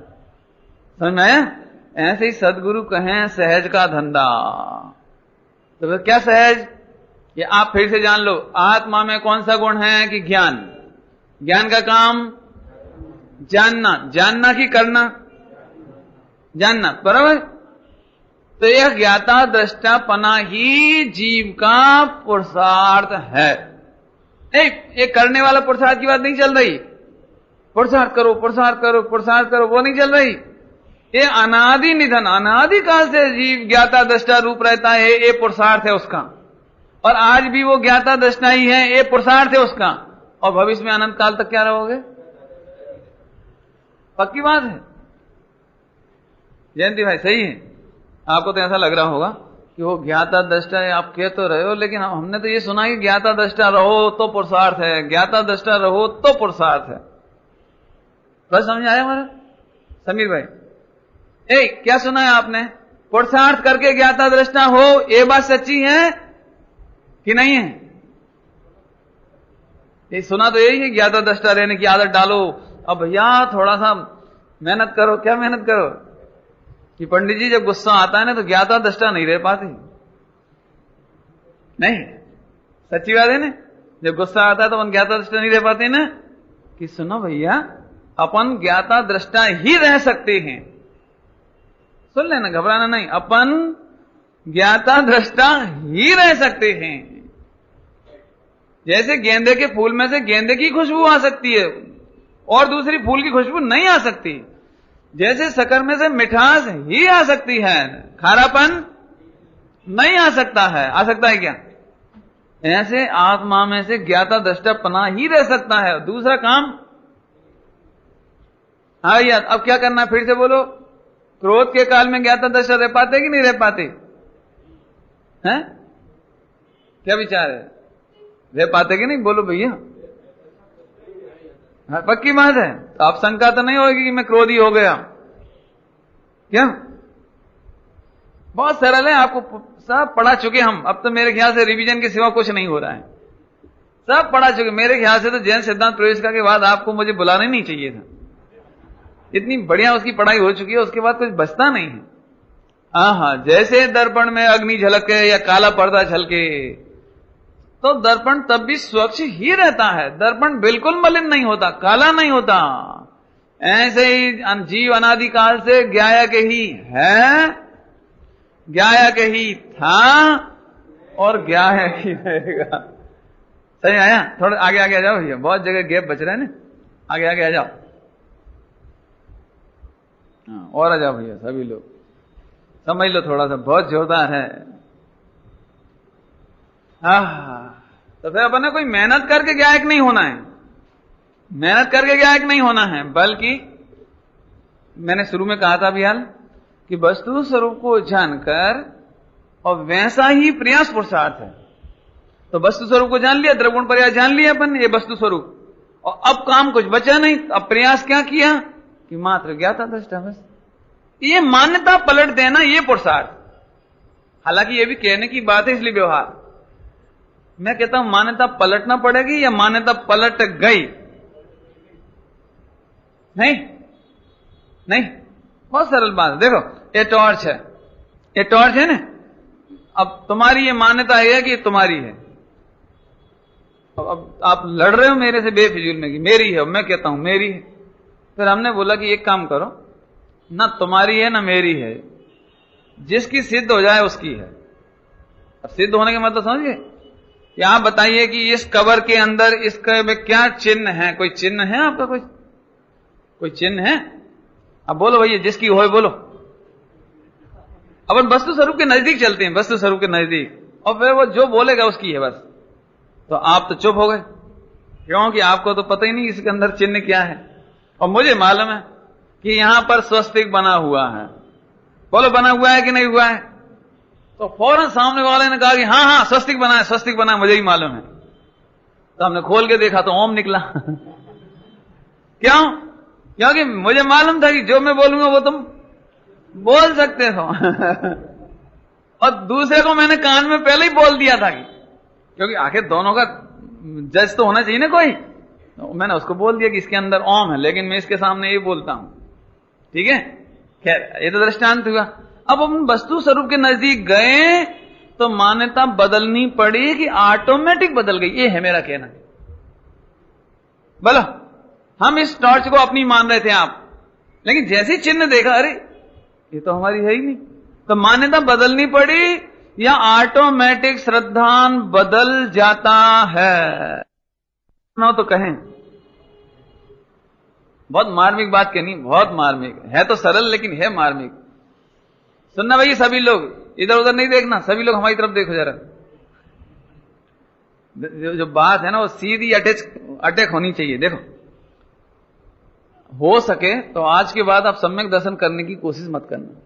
S1: समझ में आया? ऐसे ही सदगुरु कहें सहज का धंधा। तो फिर क्या सहज? ये आप फिर से जान लो, आत्मा में कौन सा गुण है कि ज्ञान। ज्ञान का काम जानना की करना? जानना, बराबर। तो यह ज्ञाता दृष्टापना ही जीव का पुरुषार्थ है। एक करने वाला पुरुषार्थ की बात नहीं चल रही। पुरुषार्थ करो, वो नहीं चल रही। ये अनादि निधन, अनादि काल से जीव ज्ञाता दृष्टा रूप रहता है, ये पुरुषार्थ है उसका। और आज भी वो ज्ञाता दृष्टा ही है, ये पुरुषार्थ है उसका। और भविष्य में अनंत काल तक क्या रहोगे? पक्की बात है जयंती भाई, सही है। आपको तो ऐसा लग रहा होगा कि वो ज्ञाता दृष्टा है, आप कह तो रहे हो, लेकिन हमने तो ये सुना कि ज्ञाता दृष्टा रहो तो पुरुषार्थ है, ज्ञाता दृष्टा रहो तो पुरुषार्थ है। बस समझ आया हमारा समीर भाई? क्या सुना है आपने? पुरुषार्थ करके ज्ञाता दृष्टा हो, ये बात सच्ची है कि नहीं है? ये सुना तो यही है, ज्ञाता दृष्टा रहने की आदत डालो। अब भैया थोड़ा सा मेहनत करो। क्या मेहनत करो? कि पंडित जी जब गुस्सा आता है ना, तो ज्ञाता दृष्टा नहीं रह पाते। नहीं, सच्ची बात है ना? जब गुस्सा आता है तो अपन ज्ञाता दृष्टा नहीं रह पाते ना। कि सुनो भैया, अपन ज्ञाता दृष्टा ही रह सकते हैं। सुन लेना, घबराना नहीं। अपन ज्ञाता दृष्टा ही रह सकते हैं। जैसे गेंदे के फूल में से गेंदे की खुशबू आ सकती है और दूसरी फूल की खुशबू नहीं आ सकती। जैसे शक्कर में से मिठास ही आ सकती है, खारापन नहीं आ सकता है। आ सकता है क्या? ऐसे आत्मा में से ज्ञाता दृष्टापना ही रह सकता है। दूसरा काम, हाँ भैया, अब क्या करना है फिर से बोलो। क्रोध के काल में ज्ञाता दृष्टा रह पाते कि नहीं रह पाते हैं? क्या विचार है? रह पाते कि नहीं? बोलो भैया। हाँ, पक्की बात है। तो आप शंका तो नहीं होगी कि मैं क्रोधी हो गया? क्या? बहुत सरल है, आपको सब पढ़ा चुके हम। अब तो मेरे ख्याल से रिवीजन के सिवा कुछ नहीं हो रहा है, सब पढ़ा चुके। मेरे ख्याल से तो जैन सिद्धांत प्रवेशिका के बाद आपको मुझे बुलाना ही नहीं चाहिए था। इतनी बढ़िया उसकी पढ़ाई हो चुकी है, उसके बाद कुछ बचता नहीं है। हाँ, जैसे दर्पण में अग्नि झलके या काला पर्दा झलके, तो दर्पण तब भी स्वच्छ ही रहता है। दर्पण बिल्कुल मलिन नहीं होता, काला नहीं होता। ऐसे ही जीव अनादिकाल से ज्ञायक ही है, ज्ञायक ही था और ज्ञायक ही रहेगा। सही आया? थोड़ा आगे आगे आ जाओ भैया, बहुत जगह गैप बच रहे हैं ना। आगे आगे आ जाओ। हाँ, और आ जाओ भैया, सभी लोग समझ लो, थोड़ा सा बहुत जोरदार है। तो फिर अपन ने कोई मेहनत करके ज्ञायक नहीं होना है। मेहनत करके ज्ञायक नहीं होना है, बल्कि मैंने शुरू में कहा था अभियान कि वस्तु स्वरूप को जानकर और वैसा ही प्रयास पुरुषार्थ है। तो वस्तु स्वरूप को जान लिया, द्रव्य गुण पर्याय जान लिया अपन, ये वस्तु स्वरूप। और अब काम कुछ बचा नहीं, अब प्रयास क्या किया कि मात्र ज्ञाता दृष्टा बस। ये मान्यता पलट देना, ये पुरुषार्थ। हालांकि ये भी कहने की बात है, इसलिए व्यवहार। मैं कहता हूं मान्यता पलटना पड़ेगी या मान्यता पलट गई? नहीं नहीं, बहुत सरल बात है। देखो ये टॉर्च है, ये टॉर्च है ना, अब तुम्हारी ये मान्यता है कि तुम्हारी है। अब आप लड़ रहे हो मेरे से बेफिजूल में कि मेरी है, मैं कहता हूं मेरी है। फिर हमने बोला कि एक काम करो, ना तुम्हारी है ना मेरी है, जिसकी सिद्ध हो जाए उसकी है। अब सिद्ध होने का मतलब समझिए, कि आप बताइए कि इस कवर के अंदर इसके में क्या चिन्ह है? कोई चिन्ह है आपका? कोई चिन्ह है? अब बोलो भैया, जिसकी हो बोलो। अब वस्तु स्वरूप के नजदीक चलते हैं, वस्तु स्वरूप के नजदीक, और फिर वो जो बोलेगा उसकी है बस। तो आप तो चुप हो गए, क्योंकि आपको तो पता ही नहीं इसके अंदर चिन्ह क्या है। और मुझे मालूम है कि यहां पर स्वस्तिक बना हुआ है। बोलो बना हुआ है कि नहीं हुआ है? तो फौरन सामने वाले ने कहा कि हाँ हाँ स्वस्तिक बना है, स्वस्तिक बना है, मुझे ही मालूम है। तो हमने खोल के देखा तो ओम निकला। क्यों? क्योंकि मुझे मालूम था कि जो मैं बोलूंगा वो तुम बोल सकते हो। और दूसरे को मैंने कान में पहले ही बोल दिया था, क्योंकि आखिर दोनों का जज तो होना चाहिए ना कोई। तो मैंने उसको बोल दिया कि इसके अंदर ओम है, लेकिन मैं इसके सामने ये बोलता हूं। ठीक है, खैर ये तो दृष्टांत हुआ। अब हम वस्तु स्वरूप के नजदीक गए तो मान्यता बदलनी पड़ी कि ऑटोमेटिक बदल गई। ये है मेरा कहना। बोलो, हम इस टॉर्च को अपनी मान रहे थे आप, लेकिन जैसे चिन्ह देखा, अरे ये तो हमारी है ही नहीं, तो मान्यता बदलनी पड़ी या ऑटोमेटिक श्रद्धान बदल जाता है? ना तो कहें, बहुत मार्मिक बात कहनी, बहुत मार्मिक है। तो सरल लेकिन है मार्मिक। सुनना भाई, सभी लोग इधर उधर नहीं देखना, सभी लोग हमारी तरफ देखो जरा। जो बात है ना वो सीधी अटैक होनी चाहिए। देखो, हो सके तो आज के बाद आप सम्यक दर्शन करने की कोशिश मत करना।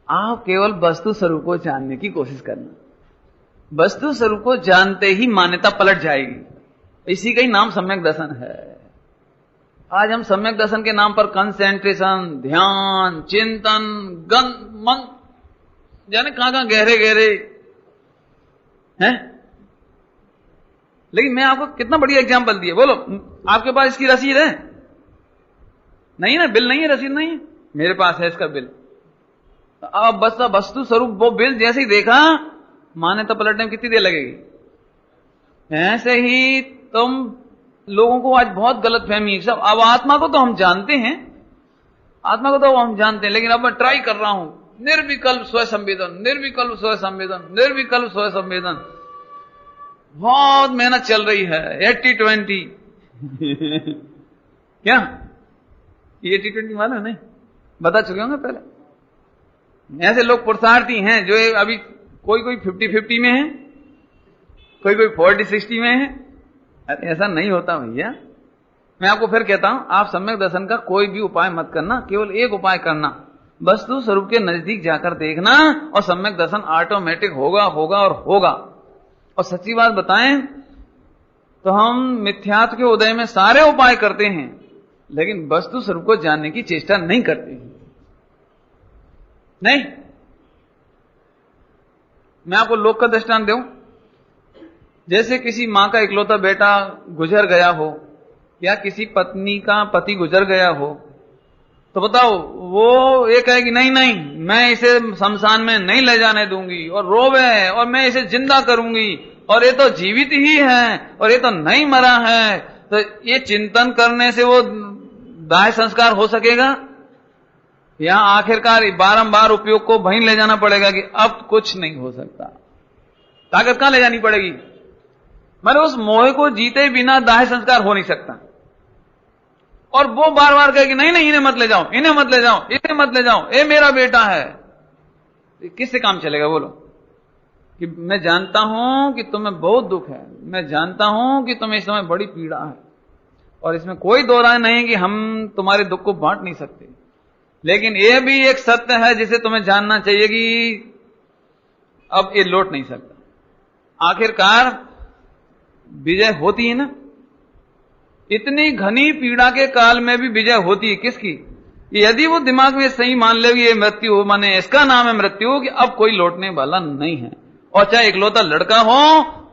S1: आप केवल वस्तु स्वरूप को जानने की कोशिश करना। वस्तु स्वरूप को जानते ही मान्यता पलट जाएगी। इसी का ही नाम सम्यक दर्शन है। आज हम सम्यक दर्शन के नाम पर कंसेंट्रेशन, ध्यान, चिंतन, मन जाने कहां गहरे गहरे हैं। लेकिन मैं आपको कितना बढ़िया एग्जाम्पल दिया। बोलो, आपके पास इसकी रसीद है? नहीं ना, बिल नहीं है, रसीद नहीं है। मेरे पास है इसका बिल। तो अब बस वस्तु स्वरूप वो बिल जैसे ही देखा, मान्यता पलटने में कितनी देर लगेगी? ऐसे ही तुम लोगों को आज बहुत गलत फहमी सब। अब आत्मा को तो हम जानते हैं, आत्मा को तो हम जानते हैं, लेकिन अब मैं ट्राई कर रहा हूं निर्विकल्प स्व संवेदन, निर्विकल्प स्व संवेदन, निर्विकल्प स्व संवेदन। बहुत मेहनत चल रही है। 80-20 क्या ये 80-20 मालूम नहीं? बता चुके होंगे पहले। ऐसे लोग पुरुषार्थी हैं जो अभी कोई 50-50 में है, कोई 40-60 में है। अरे ऐसा नहीं होता भैया। मैं आपको फिर कहता हूं, आप सम्यक दर्शन का कोई भी उपाय मत करना, केवल एक उपाय करना, वस्तु स्वरूप के नजदीक जाकर देखना, और सम्यक दर्शन ऑटोमेटिक होगा होगा और होगा। और सच्ची बात बताएं तो हम मिथ्यात्व के उदय में सारे उपाय करते हैं, लेकिन वस्तु स्वरूप को जानने की चेष्टा नहीं करते। नहीं, मैं आपको लोक का दृष्टांत दूं। जैसे किसी मां का इकलौता बेटा गुजर गया हो, या किसी पत्नी का पति गुजर गया हो, तो बताओ वो ये कहे कि नहीं नहीं मैं इसे शमशान में नहीं ले जाने दूंगी, और रोवे, और मैं इसे जिंदा करूंगी, और ये तो जीवित ही है, और ये तो नहीं मरा है। तो ये चिंतन करने से वो दाह संस्कार हो सकेगा? या आखिरकार बारंबार उपयोग को वहीं ले जाना पड़ेगा कि अब कुछ नहीं हो सकता? ताकत कहां ले जानी पड़ेगी? मैंने उस मोह को जीते बिना दाह संस्कार हो नहीं सकता। और वो बार बार कहे कि नहीं नहीं इन्हें मत ले जाओ, इन्हें मत ले जाओ, इन्हें मत ले जाओ, ये मेरा बेटा है। किससे काम चलेगा? बोलो। कि मैं जानता हूं कि तुम्हें बहुत दुख है, मैं जानता हूं कि तुम्हें इस समय बड़ी पीड़ा है, और इसमें कोई दो राय नहीं कि हम तुम्हारे दुख को बांट नहीं सकते, लेकिन यह भी एक सत्य है जिसे तुम्हें जानना चाहिए कि अब ये लौट नहीं सकता। आखिरकार विजय होती है ना, इतनी घनी पीड़ा के काल में भी विजय होती है किसकी? यदि वो दिमाग में सही मान ले ये मृत्यु हो, माने इसका नाम है मृत्यु, कि अब कोई लौटने वाला नहीं है, और चाहे इकलौता लड़का हो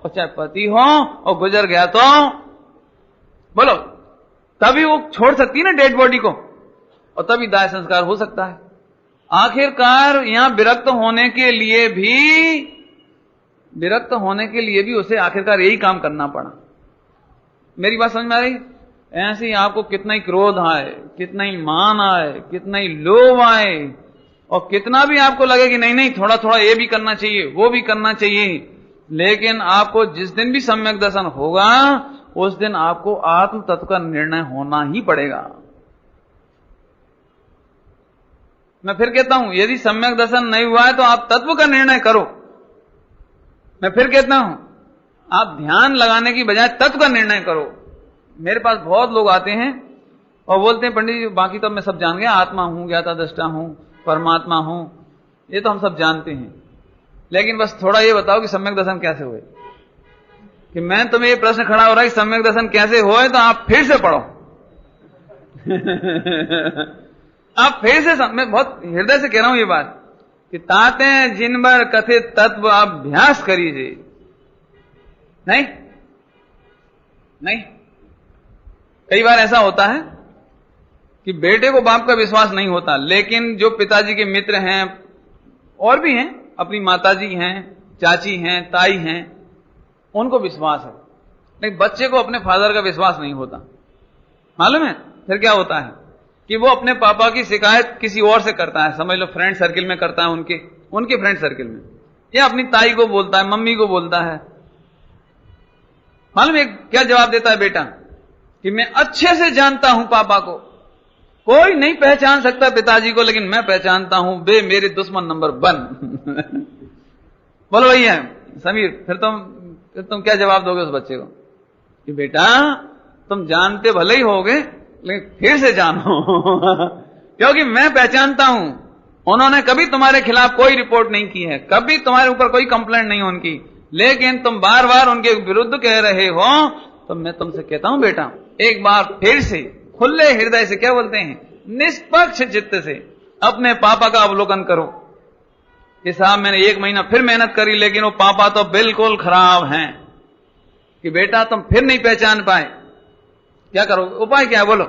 S1: और चाहे पति हो, और गुजर गया तो बोलो तभी वो छोड़ सकती है ना डेड बॉडी को, और तभी दाह संस्कार हो सकता है। आखिरकार यहां विरक्त होने के लिए भी उसे आखिरकार यही काम करना पड़ा। मेरी बात समझ में आ रही? ऐसे ही आपको कितना ही क्रोध आए, कितना ही मान आए, कितना ही लोभ आए, और कितना भी आपको लगे कि नहीं नहीं थोड़ा थोड़ा ये भी करना चाहिए वो भी करना चाहिए, लेकिन आपको जिस दिन भी सम्यक दर्शन होगा उस दिन आपको आत्म तत्व का निर्णय होना ही पड़ेगा। मैं फिर कहता हूं, यदि सम्यक दर्शन नहीं हुआ है तो आप तत्व का निर्णय करो। मैं फिर कहता हूं, आप ध्यान लगाने की बजाय तत्व का निर्णय करो। मेरे पास बहुत लोग आते हैं और बोलते हैं पंडित जी बाकी तो मैं सब जान गया, आत्मा हूं, ज्ञाता दृष्टा हूं, परमात्मा हूं, ये तो हम सब जानते हैं, लेकिन बस थोड़ा ये बताओ कि सम्यक दर्शन कैसे हुए। कि मैं तुम्हें ये प्रश्न खड़ा हो रहा है कि सम्यक दर्शन कैसे हुए, तो आप फिर से पढ़ो। आप फिर से, मैं बहुत हृदय से कह रहा हूं ये बात, कि ताते जिन बार कथित तत्व अभ्यास करीजिए। नहीं नहीं, कई बार ऐसा होता है कि बेटे को बाप का विश्वास नहीं होता, लेकिन जो पिताजी के मित्र हैं और भी हैं, अपनी माताजी हैं, चाची हैं, ताई हैं, उनको विश्वास है, लेकिन बच्चे को अपने फादर का विश्वास नहीं होता। मालूम है फिर क्या होता है कि वो अपने पापा की शिकायत किसी और से करता है, समझ लो फ्रेंड सर्किल में करता है, उनके फ्रेंड सर्किल में, या अपनी ताई को बोलता है, मम्मी को बोलता है। मालूम है क्या जवाब देता है बेटा? कि मैं अच्छे से जानता हूं पापा को, कोई नहीं पहचान सकता पिताजी को, लेकिन मैं पहचानता हूं, बे मेरे दुश्मन नंबर 1। बोलो भैया समीर, फिर तुम क्या जवाब दोगे उस बच्चे को? कि बेटा तुम जानते भले ही होगे, लेकिन फिर से जानो क्योंकि मैं पहचानता हूं, उन्होंने कभी तुम्हारे खिलाफ कोई रिपोर्ट नहीं की है, कभी तुम्हारे ऊपर कोई कंप्लेंट नहीं उनकी, लेकिन तुम बार बार उनके विरुद्ध कह रहे हो, तो मैं तुमसे कहता हूं बेटा एक बार फिर से खुले हृदय से, क्या बोलते हैं, निष्पक्ष चित्त से अपने पापा का अवलोकन करो कि साहब मैंने 1 महीना फिर मेहनत करी, लेकिन वो पापा तो बिल्कुल खराब हैं। कि बेटा तुम फिर नहीं पहचान पाए, क्या करो, उपाय क्या है बोलो?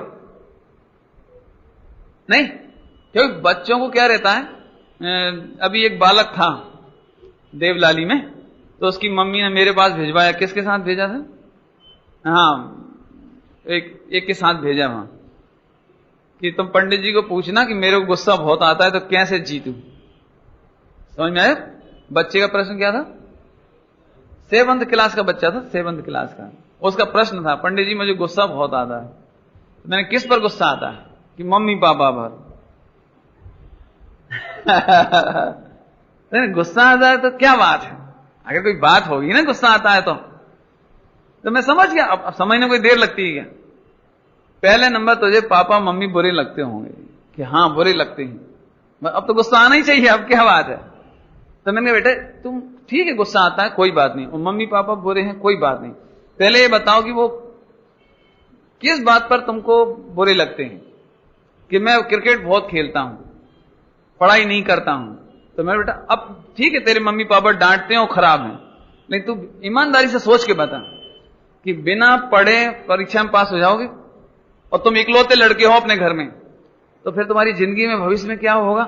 S1: नहीं, क्योंकि बच्चों को क्या रहता है, अभी एक बालक था देवलाली में, तो उसकी मम्मी ने मेरे पास भिजवाया। किसके साथ भेजा था? हाँ, एक के साथ भेजा वहां, कि तुम पंडित जी को पूछना कि मेरे को गुस्सा बहुत आता है तो कैसे जीतूं। समझ में आया? बच्चे का प्रश्न क्या था? 7th क्लास का बच्चा था, 7th क्लास का। उसका प्रश्न था, पंडित जी मुझे गुस्सा बहुत आता है। मैंने, किस पर गुस्सा आता है? कि मम्मी पापा पर। गुस्सा आता है तो क्या बात है, अगर कोई बात होगी ना गुस्सा आता है तो मैं समझ गया। अब समझने कोई देर लगती है क्या? पहले नंबर तुझे पापा मम्मी बुरे लगते होंगे, कि हाँ बुरे लगते हैं, अब तो गुस्सा आना ही चाहिए, अब क्या बात है? तो मैंने कहा बेटे तुम ठीक है गुस्सा आता है कोई बात नहीं, और मम्मी पापा बुरे हैं कोई बात नहीं, पहले ये बताओ कि वो किस बात पर तुमको बुरे लगते हैं? कि मैं क्रिकेट बहुत खेलता हूं, पढ़ाई नहीं करता हूं। तो मैं बेटा अब ठीक है तेरे मम्मी पापा डांटते हैं और खराब हैं, लेकिन तू ईमानदारी से सोच के बता कि बिना पढ़े परीक्षा में पास हो जाओगे और तुम इकलौते लड़के हो अपने घर में, तो फिर तुम्हारी जिंदगी में भविष्य में क्या होगा?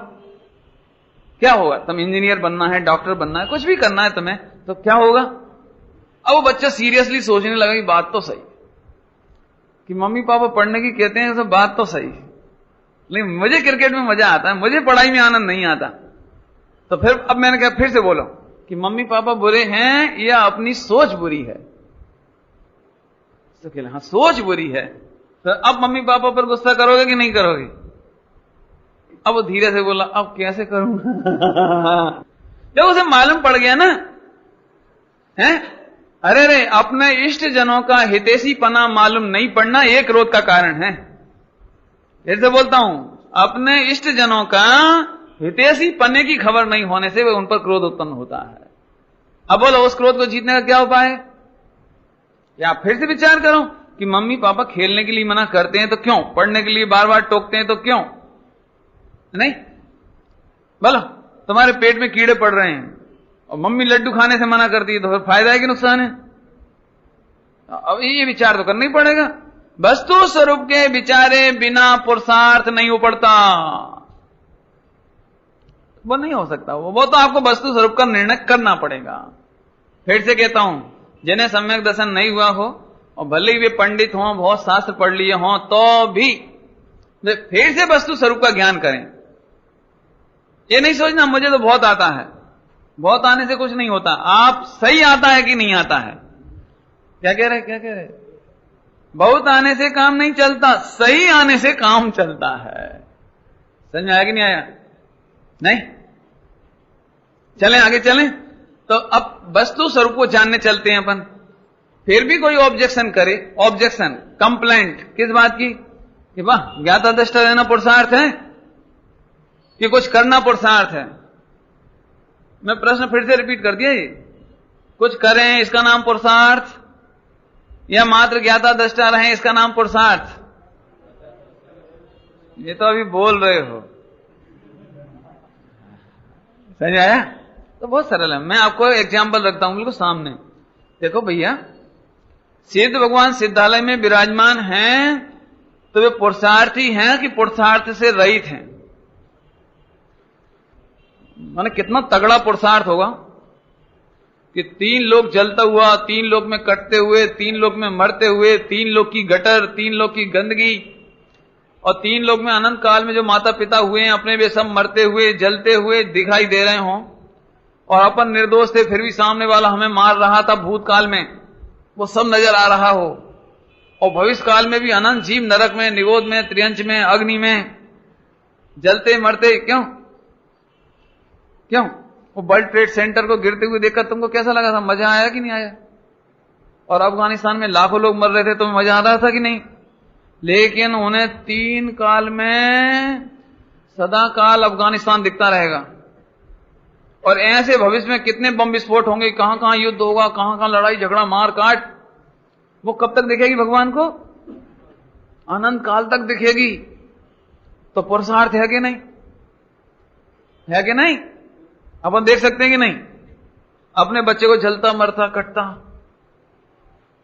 S1: क्या होगा? तुम इंजीनियर बनना है, डॉक्टर बनना है, कुछ भी करना है तुम्हें, तो क्या होगा? अब वो बच्चा सीरियसली सोचने लगा कि बात तो सही कि मम्मी पापा पढ़ने की कहते हैं, तो बात तो सही, लेकिन मुझे क्रिकेट में मजा आता है, मुझे पढ़ाई में आनंद नहीं आता। तो फिर अब मैंने कहा फिर से बोलो कि मम्मी पापा बुरे हैं या अपनी सोच बुरी है? तो कहले हाँ सोच बुरी है। तो अब मम्मी पापा पर गुस्सा करोगे कि नहीं करोगे? अब वो धीरे से बोला अब कैसे करूंगा? जब उसे मालूम पड़ गया ना, है अरे रे अपने इष्ट जनों का हितैषी पना मालूम नहीं पड़ना एक क्रोध का कारण है। फिर से बोलता हूं, अपने इष्ट जनों का हितैषी पने की खबर नहीं होने से उन पर क्रोध उत्पन्न होता है। अब बोलो उस क्रोध को जीतने का क्या उपाय है? या फिर से विचार करो कि मम्मी पापा खेलने के लिए मना करते हैं तो क्यों, पढ़ने के लिए बार बार टोकते हैं तो क्यों? नहीं बोलो, तुम्हारे पेट में कीड़े पड़ रहे हैं और मम्मी लड्डू खाने से मना करती है तो फिर फायदा है कि नुकसान है? अब ये विचार तो करना ही पड़ेगा। वस्तु स्वरूप के विचारे बिना पुरुषार्थ नहीं हो पड़ता, वो नहीं हो सकता। वो तो आपको वस्तु स्वरूप का निर्णय करना पड़ेगा। फिर से कहता हूं, जिन्हें सम्यक दर्शन नहीं हुआ हो और भले ही वे पंडित हों, बहुत शास्त्र पढ़ लिए हों, तो भी वे फिर से वस्तु स्वरूप का ज्ञान करें। ये नहीं सोचना मुझे तो बहुत आता है, बहुत आने से कुछ नहीं होता। आप सही आता है कि नहीं आता है? क्या कह रहे? बहुत आने से काम नहीं चलता, सही आने से काम चलता है। समझ में आया कि नहीं आया? नहीं? चलें आगे चलें। तो अब वस्तु स्वरूप को जानने चलते हैं अपन। फिर भी कोई ऑब्जेक्शन करे, ऑब्जेक्शन कंप्लेंट किस बात की? कि वाह ज्ञाता दृष्टा रहना पुरुषार्थ है कि कुछ करना पुरुषार्थ है? मैं प्रश्न फिर से रिपीट कर दिया, ये कुछ करें इसका नाम पुरुषार्थ, या मात्र ज्ञाता दृष्टा रहें इसका नाम पुरुषार्थ? ये तो अभी बोल रहे हो। समझ आया? तो बहुत सरल है। मैं आपको एग्जाम्पल रखता हूं बिल्कुल सामने। देखो भैया, सिद्ध भगवान सिद्धालय में विराजमान हैं तो वे पुरुषार्थी हैं कि पुरुषार्थ से रहित हैं? माने कितना तगड़ा पुरुषार्थ होगा कि 3 लोग जलता हुआ, 3 लोग में कटते हुए, 3 लोग में मरते हुए, 3 लोग की गटर, 3 लोग की गंदगी, और 3 लोग में अनंत काल में जो माता पिता हुए हैं अपने वे सब मरते हुए जलते हुए दिखाई दे रहे हों, और अपन निर्दोष थे फिर भी सामने वाला हमें मार रहा था भूतकाल में, वो सब नजर आ रहा हो, और भविष्य काल में भी अनंत जीव नरक में, निगोद में, त्रियंच में, अग्नि में जलते मरते। क्यों? वो वर्ल्ड ट्रेड सेंटर को गिरते हुए देखकर तुमको कैसा लगा था? मजा आया कि नहीं आया? और अफगानिस्तान में लाखों लोग मर रहे थे, तुम्हें मजा आ रहा था कि नहीं? लेकिन उन्हें 3 काल में सदा काल अफगानिस्तान दिखता रहेगा, और ऐसे भविष्य में कितने बम विस्फोट होंगे, कहां कहां युद्ध होगा, कहां कहां लड़ाई झगड़ा मार काट, वो कब तक दिखेगी भगवान को? अनंत काल तक दिखेगी। तो पुरुषार्थ है कि नहीं? है कि नहीं? अपन देख सकते हैं कि नहीं? अपने बच्चे को जलता मरता कटता,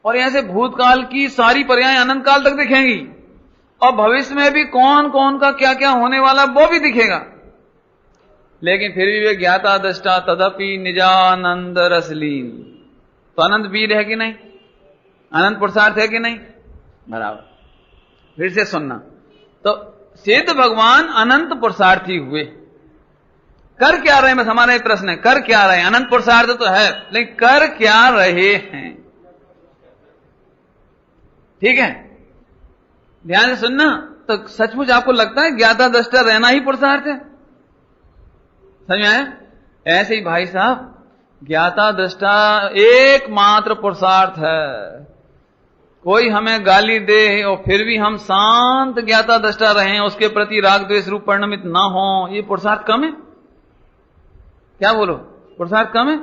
S1: और ऐसे भूतकाल की सारी पर्याय अनंत काल तक दिखेंगी, और भविष्य में भी कौन कौन का क्या क्या होने वाला वो भी दिखेगा। लेकिन फिर भी वे ज्ञाता दृष्टा तदपि निजानंद रसलीन। तो अनंत वीर है कि नहीं? अनंत पुरुषार्थ है कि नहीं? बराबर। फिर से सुनना, तो सिद्ध भगवान अनंत पुरुषार्थी हुए। कर क्या रहे हैं? बस हमारा एक प्रश्न है, कर क्या रहे हैं? अनंत पुरुषार्थ तो है, लेकिन कर क्या रहे हैं? ठीक है, ध्यान से सुनना। तो सचमुच आपको लगता है ज्ञाता दृष्टा रहना ही पुरुषार्थ है? समझ में आया? ऐसे ही भाई साहब, ज्ञाता दृष्टा एकमात्र पुरुषार्थ है। कोई हमें गाली दे और फिर भी हम शांत ज्ञाता दृष्टा रहें, उसके प्रति राग द्वेष रूप परिणमित ना हो, ये पुरुषार्थ कम है? क्या बोलो, पुरुषार्थ कम है?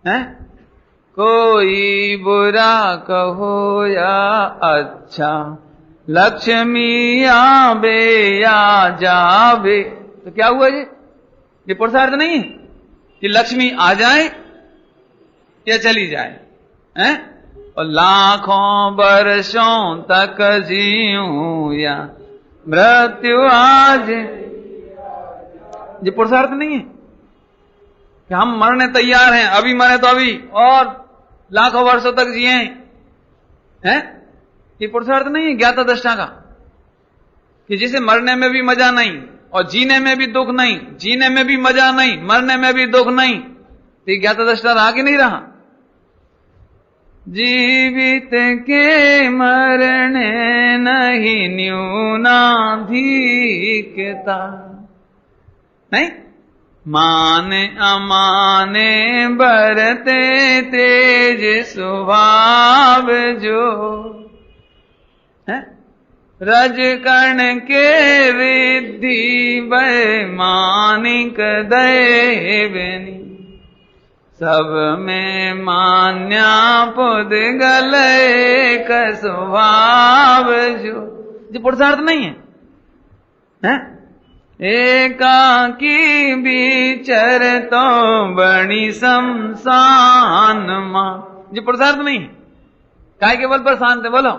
S1: हैं? कोई बुरा कहो या अच्छा, लक्ष्मी आवे या जावे, तो क्या हुआ ये पुरुषार्थ नहीं है कि लक्ष्मी आ जाए या चली जाए, हैं? और लाखों वर्षों तक जीऊं या मृत्यु आज, ये पुरुषार्थ नहीं है कि हम मरने तैयार हैं, अभी मरे तो अभी, और लाखों वर्षों तक जिए हैं। ये पुरुषार्थ नहीं है ज्ञाता दृष्टा का, कि जिसे मरने में भी मजा नहीं और जीने में भी दुख नहीं, जीने में भी मजा नहीं, मरने में भी दुख नहीं, तो ये ज्ञाता दृष्टा रहा कि नहीं रहा? जीवित के मरने नहीं न्यूनाधिकता, नहीं? माने अमाने बरते तेज स्वभाव जो है, रज कर्ण के रिद्धि वैमानिक दैवनी, सब में मान्या पुद्गल एक स्वभाव जो पुरुषार्थ नहीं है, हैं? एकाकी विचर तो बड़ी शमशान मां, जो पुरुषार्थ नहीं है। काय के बल पर शांत है बोलो?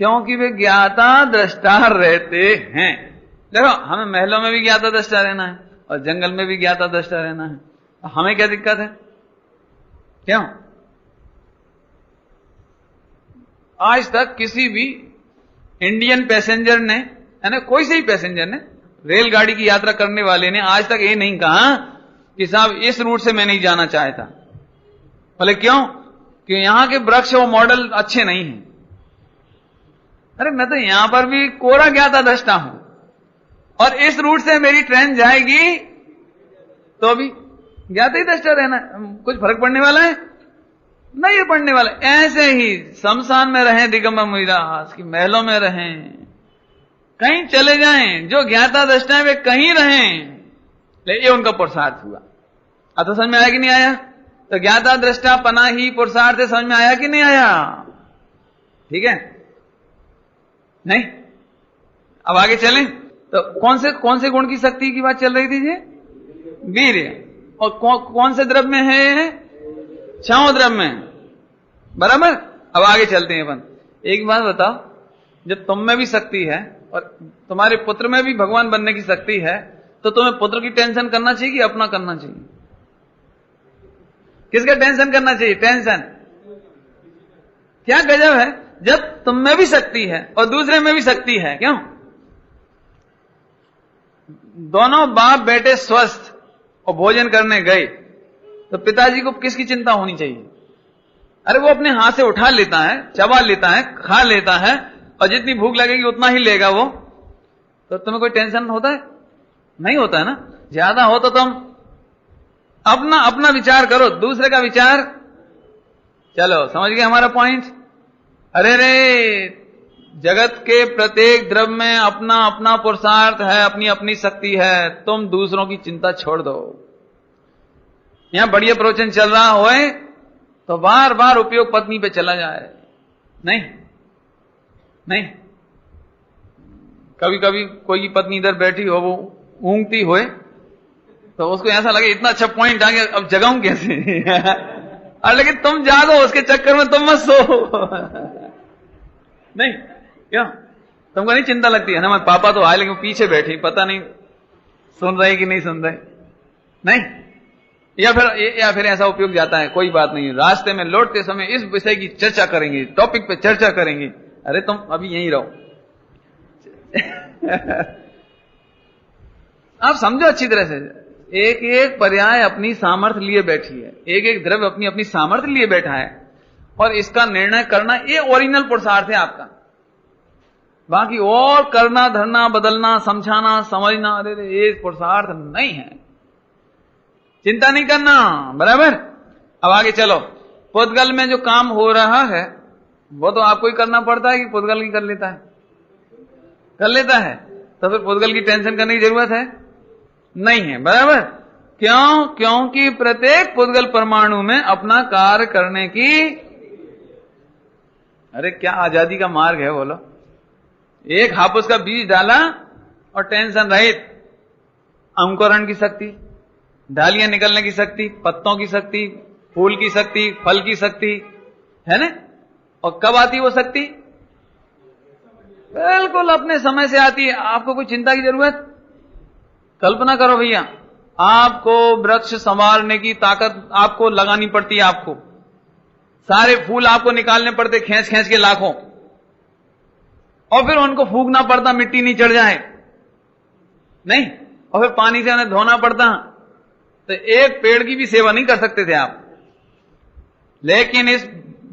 S1: क्योंकि वे ज्ञाता दृष्टा रहते हैं। देखो हमें महलों में भी ज्ञाता दृष्टा रहना है और जंगल में भी ज्ञाता दृष्टा रहना है, हमें क्या दिक्कत है? क्यों? आज तक किसी भी इंडियन पैसेंजर ने, यानी कोई से ही पैसेंजर ने, रेलगाड़ी की यात्रा करने वाले ने आज तक ये नहीं कहा कि साहब इस रूट से मैं नहीं जाना चाहता। बोले क्यों? कि यहां के वृक्ष और मॉडल अच्छे नहीं हैं। अरे मैं तो यहां पर भी कोरा ज्ञाता दृष्टा हूं और इस रूट से मेरी ट्रेन जाएगी तो भी ज्ञाता ही दृष्टा रहना, कुछ फर्क पड़ने वाला है? नहीं ये पड़ने वाला। ऐसे ही शमशान में रहें दिगंबर मुनिदास की महलों में रहें, कहीं चले जाएं, जो ज्ञाता दृष्टा है वे कहीं रहें, ये उनका पुरुषार्थ हुआ। अब तो समझ में आया कि नहीं आया? तो ज्ञाता दृष्टा पना ही पुरुषार्थ से समझ में आया कि नहीं आया? ठीक है, नहीं? अब आगे चलें तो कौन से गुण की शक्ति की बात चल रही थी जी? वीर्य। और कौन से द्रव्य में है? छाओ द्रव्य में, बराबर। अब आगे चलते हैं अपन। एक बात बताओ, जब तुम में भी शक्ति है और तुम्हारे पुत्र में भी भगवान बनने की शक्ति है, तो तुम्हें पुत्र की टेंशन करना चाहिए कि अपना करना चाहिए? किसका टेंशन करना चाहिए? टेंशन क्या गजब है, जब तुम में भी शक्ति है और दूसरे में भी शक्ति है। क्यों? दोनों बाप बेटे स्वस्थ और भोजन करने गए तो पिताजी को किसकी चिंता होनी चाहिए? अरे वो अपने हाथ से उठा लेता है, चबा लेता है, खा लेता है और जितनी भूख लगेगी उतना ही लेगा वो। तो तुम्हें कोई टेंशन होता है? नहीं होता है ना। ज्यादा हो तो तुम अपना विचार करो, दूसरे का विचार। चलो समझ गए हमारा पॉइंट? अरे रे, जगत के प्रत्येक द्रव्य में अपना अपना पुरुषार्थ है, अपनी अपनी शक्ति है। तुम दूसरों की चिंता छोड़ दो। यहां बढ़िया प्रवचन चल रहा होए तो बार बार उपयोग पत्नी पे चला जाए। नहीं नहीं, कभी कभी कोई की पत्नी इधर बैठी हो, वो ऊँगती होए तो उसको ऐसा लगे इतना अच्छा पॉइंट आ गया, अब जगाऊं कैसे? और लेकिन तुम जागो, उसके चक्कर में तुम मत सो। नहीं क्यों? तुमको नहीं चिंता लगती है ना? मैं पापा तो आए लेकिन पीछे बैठी, पता नहीं सुन रहे कि नहीं सुन रहे। नहीं, या फिर ऐसा उपयोग जाता है, कोई बात नहीं, रास्ते में लौटते समय इस विषय की चर्चा करेंगे, टॉपिक पे चर्चा करेंगे। अरे तुम अभी यहीं रहो। आप समझो अच्छी तरह से, एक एक पर्याय अपनी सामर्थ्य लिए बैठी है, एक एक द्रव्य अपनी अपनी सामर्थ्य लिए बैठा है और इसका निर्णय करना ये ओरिजिनल पुरुषार्थ है आपका। बाकी और करना धरना बदलना समझाना समझना, अरे ये पुरुषार्थ नहीं है। चिंता नहीं करना, बराबर। अब आगे चलो। पुद्गल में जो काम हो रहा है वो तो आपको ही करना पड़ता है कि पुद्गल ही कर लेता है? कर लेता है। तो फिर पुद्गल की टेंशन करने की जरूरत है नहीं है, बराबर। क्यों? क्योंकि प्रत्येक पुद्गल परमाणु में अपना कार्य करने की, अरे क्या आजादी का मार्ग है बोलो। एक हापुस का बीज डाला और टेंशन रहित, अंकुरण की शक्ति, डालियां निकलने की शक्ति, पत्तों की शक्ति, फूल की शक्ति, फल की शक्ति है ना। और कब आती वो शक्ति? बिल्कुल अपने समय से आती है। आपको कोई चिंता की जरूरत? कल्पना करो भैया, आपको वृक्ष संवारने की ताकत आपको लगानी पड़ती है। आपको सारे फूल आपको निकालने पड़ते खींच खींच के लाखों, और फिर उनको फूकना पड़ता मिट्टी नहीं चढ़ जाए, नहीं, और फिर पानी से उन्हें धोना पड़ता। तो एक पेड़ की भी सेवा नहीं कर सकते थे आप। लेकिन इस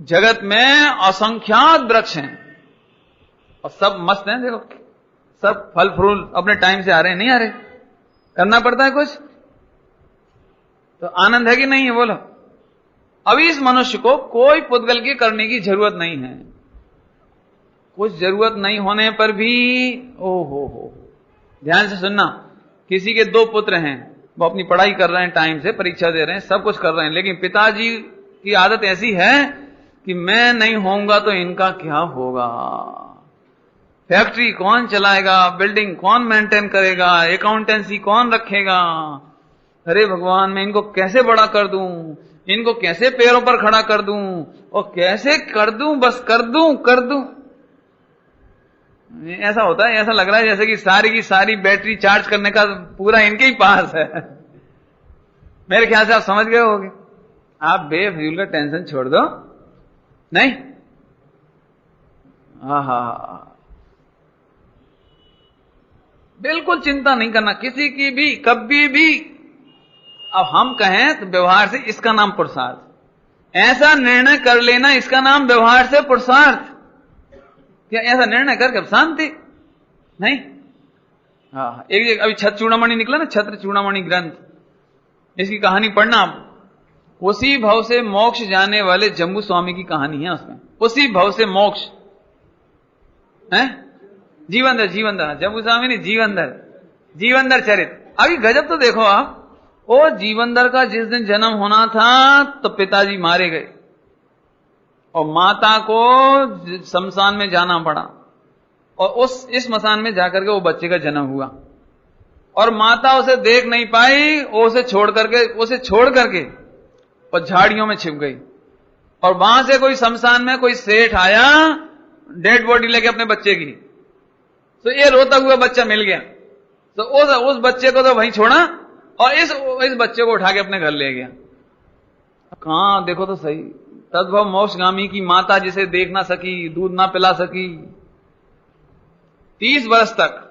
S1: जगत में असंख्यात वृक्ष हैं और सब मस्त हैं। देखो सब फल फूल अपने टाइम से आ रहे हैं, नहीं आ रहे? करना पड़ता है कुछ तो आनंद है कि नहीं है बोलो। अभी इस मनुष्य को कोई पुद्गल की करने की जरूरत नहीं है। कुछ जरूरत नहीं होने पर भी ओ हो ध्यान से सुनना। किसी के 2 पुत्र हैं, वो अपनी पढ़ाई कर रहे हैं, टाइम से परीक्षा दे रहे हैं, सब कुछ कर रहे हैं, लेकिन पिताजी की आदत ऐसी है कि मैं नहीं होऊंगा तो इनका क्या होगा, फैक्ट्री कौन चलाएगा, बिल्डिंग कौन मेंटेन करेगा, अकाउंटेंसी कौन रखेगा, अरे भगवान मैं इनको कैसे बड़ा कर दूं, इनको कैसे पैरों पर खड़ा कर दूं, और कैसे कर दूं, बस कर दूं। ऐसा होता है, ऐसा लग रहा है जैसे कि सारी की सारी बैटरी चार्ज करने का पूरा इनके ही पास है। मेरे ख्याल से आप समझ गए होंगे। आप बेफिजूल का टेंशन छोड़ दो, नहीं, बिल्कुल चिंता नहीं करना किसी की भी, कभी भी। अब हम कहें तो व्यवहार से इसका नाम पुरुषार्थ, ऐसा निर्णय कर लेना इसका नाम व्यवहार से पुरुषार्थ। क्या ऐसा निर्णय करके अब शांति नहीं? हाँ, एक अभी छत्र चूड़ामणि निकला ना, छत्र चूड़ामणि ग्रंथ, इसकी कहानी पढ़ना आप। उसी भव से मोक्ष जाने वाले जम्बू स्वामी की कहानी है उसमें। उसी भव से मोक्ष है, जीवनधर जम्बू स्वामी नहीं, जीवनधर चरित। अभी गजब तो देखो आप, वो जीवनधर का जिस दिन जन्म होना था तो पिताजी मारे गए और माता को शमशान में जाना पड़ा, और इस स्मशान में जाकर के वो बच्चे का जन्म हुआ, और माता उसे देख नहीं पाई, वो उसे छोड़ करके और झाड़ियों में छिप गई। और वहां से कोई शमशान में कोई सेठ आया डेड बॉडी लेके अपने बच्चे की, तो ये रोता हुआ बच्चा मिल गया, तो उस बच्चे को तो वहीं छोड़ा और इस बच्चे को उठा के अपने घर ले गया। कहां देखो तो सही, तद्भव मोक्षगामी की माता जिसे देख ना सकी, दूध ना पिला सकी, 30 वर्ष तक।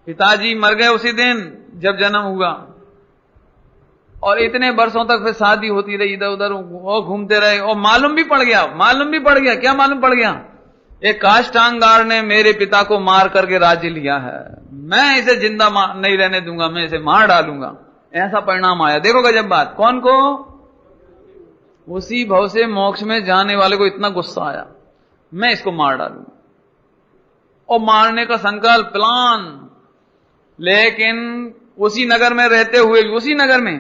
S1: पिताजी मर गए उसी दिन जब जन्म हुआ, और इतने वर्षों तक फिर शादी होती रही, इधर उधर वो घूमते रहे, और मालूम भी पड़ गया, क्या मालूम पड़ गया, एक काष्टांगार ने मेरे पिता को मार करके राज्य लिया है, मैं इसे जिंदा नहीं रहने दूंगा, मैं इसे मार डालूंगा। ऐसा परिणाम आया। देखो गजब बात, कौन को? उसी भव से मोक्ष में जाने वाले को इतना गुस्सा आया, मैं इसको मार डालूंगा, और मारने का संकल्प, प्लान। लेकिन उसी नगर में रहते हुए भी, उसी नगर में,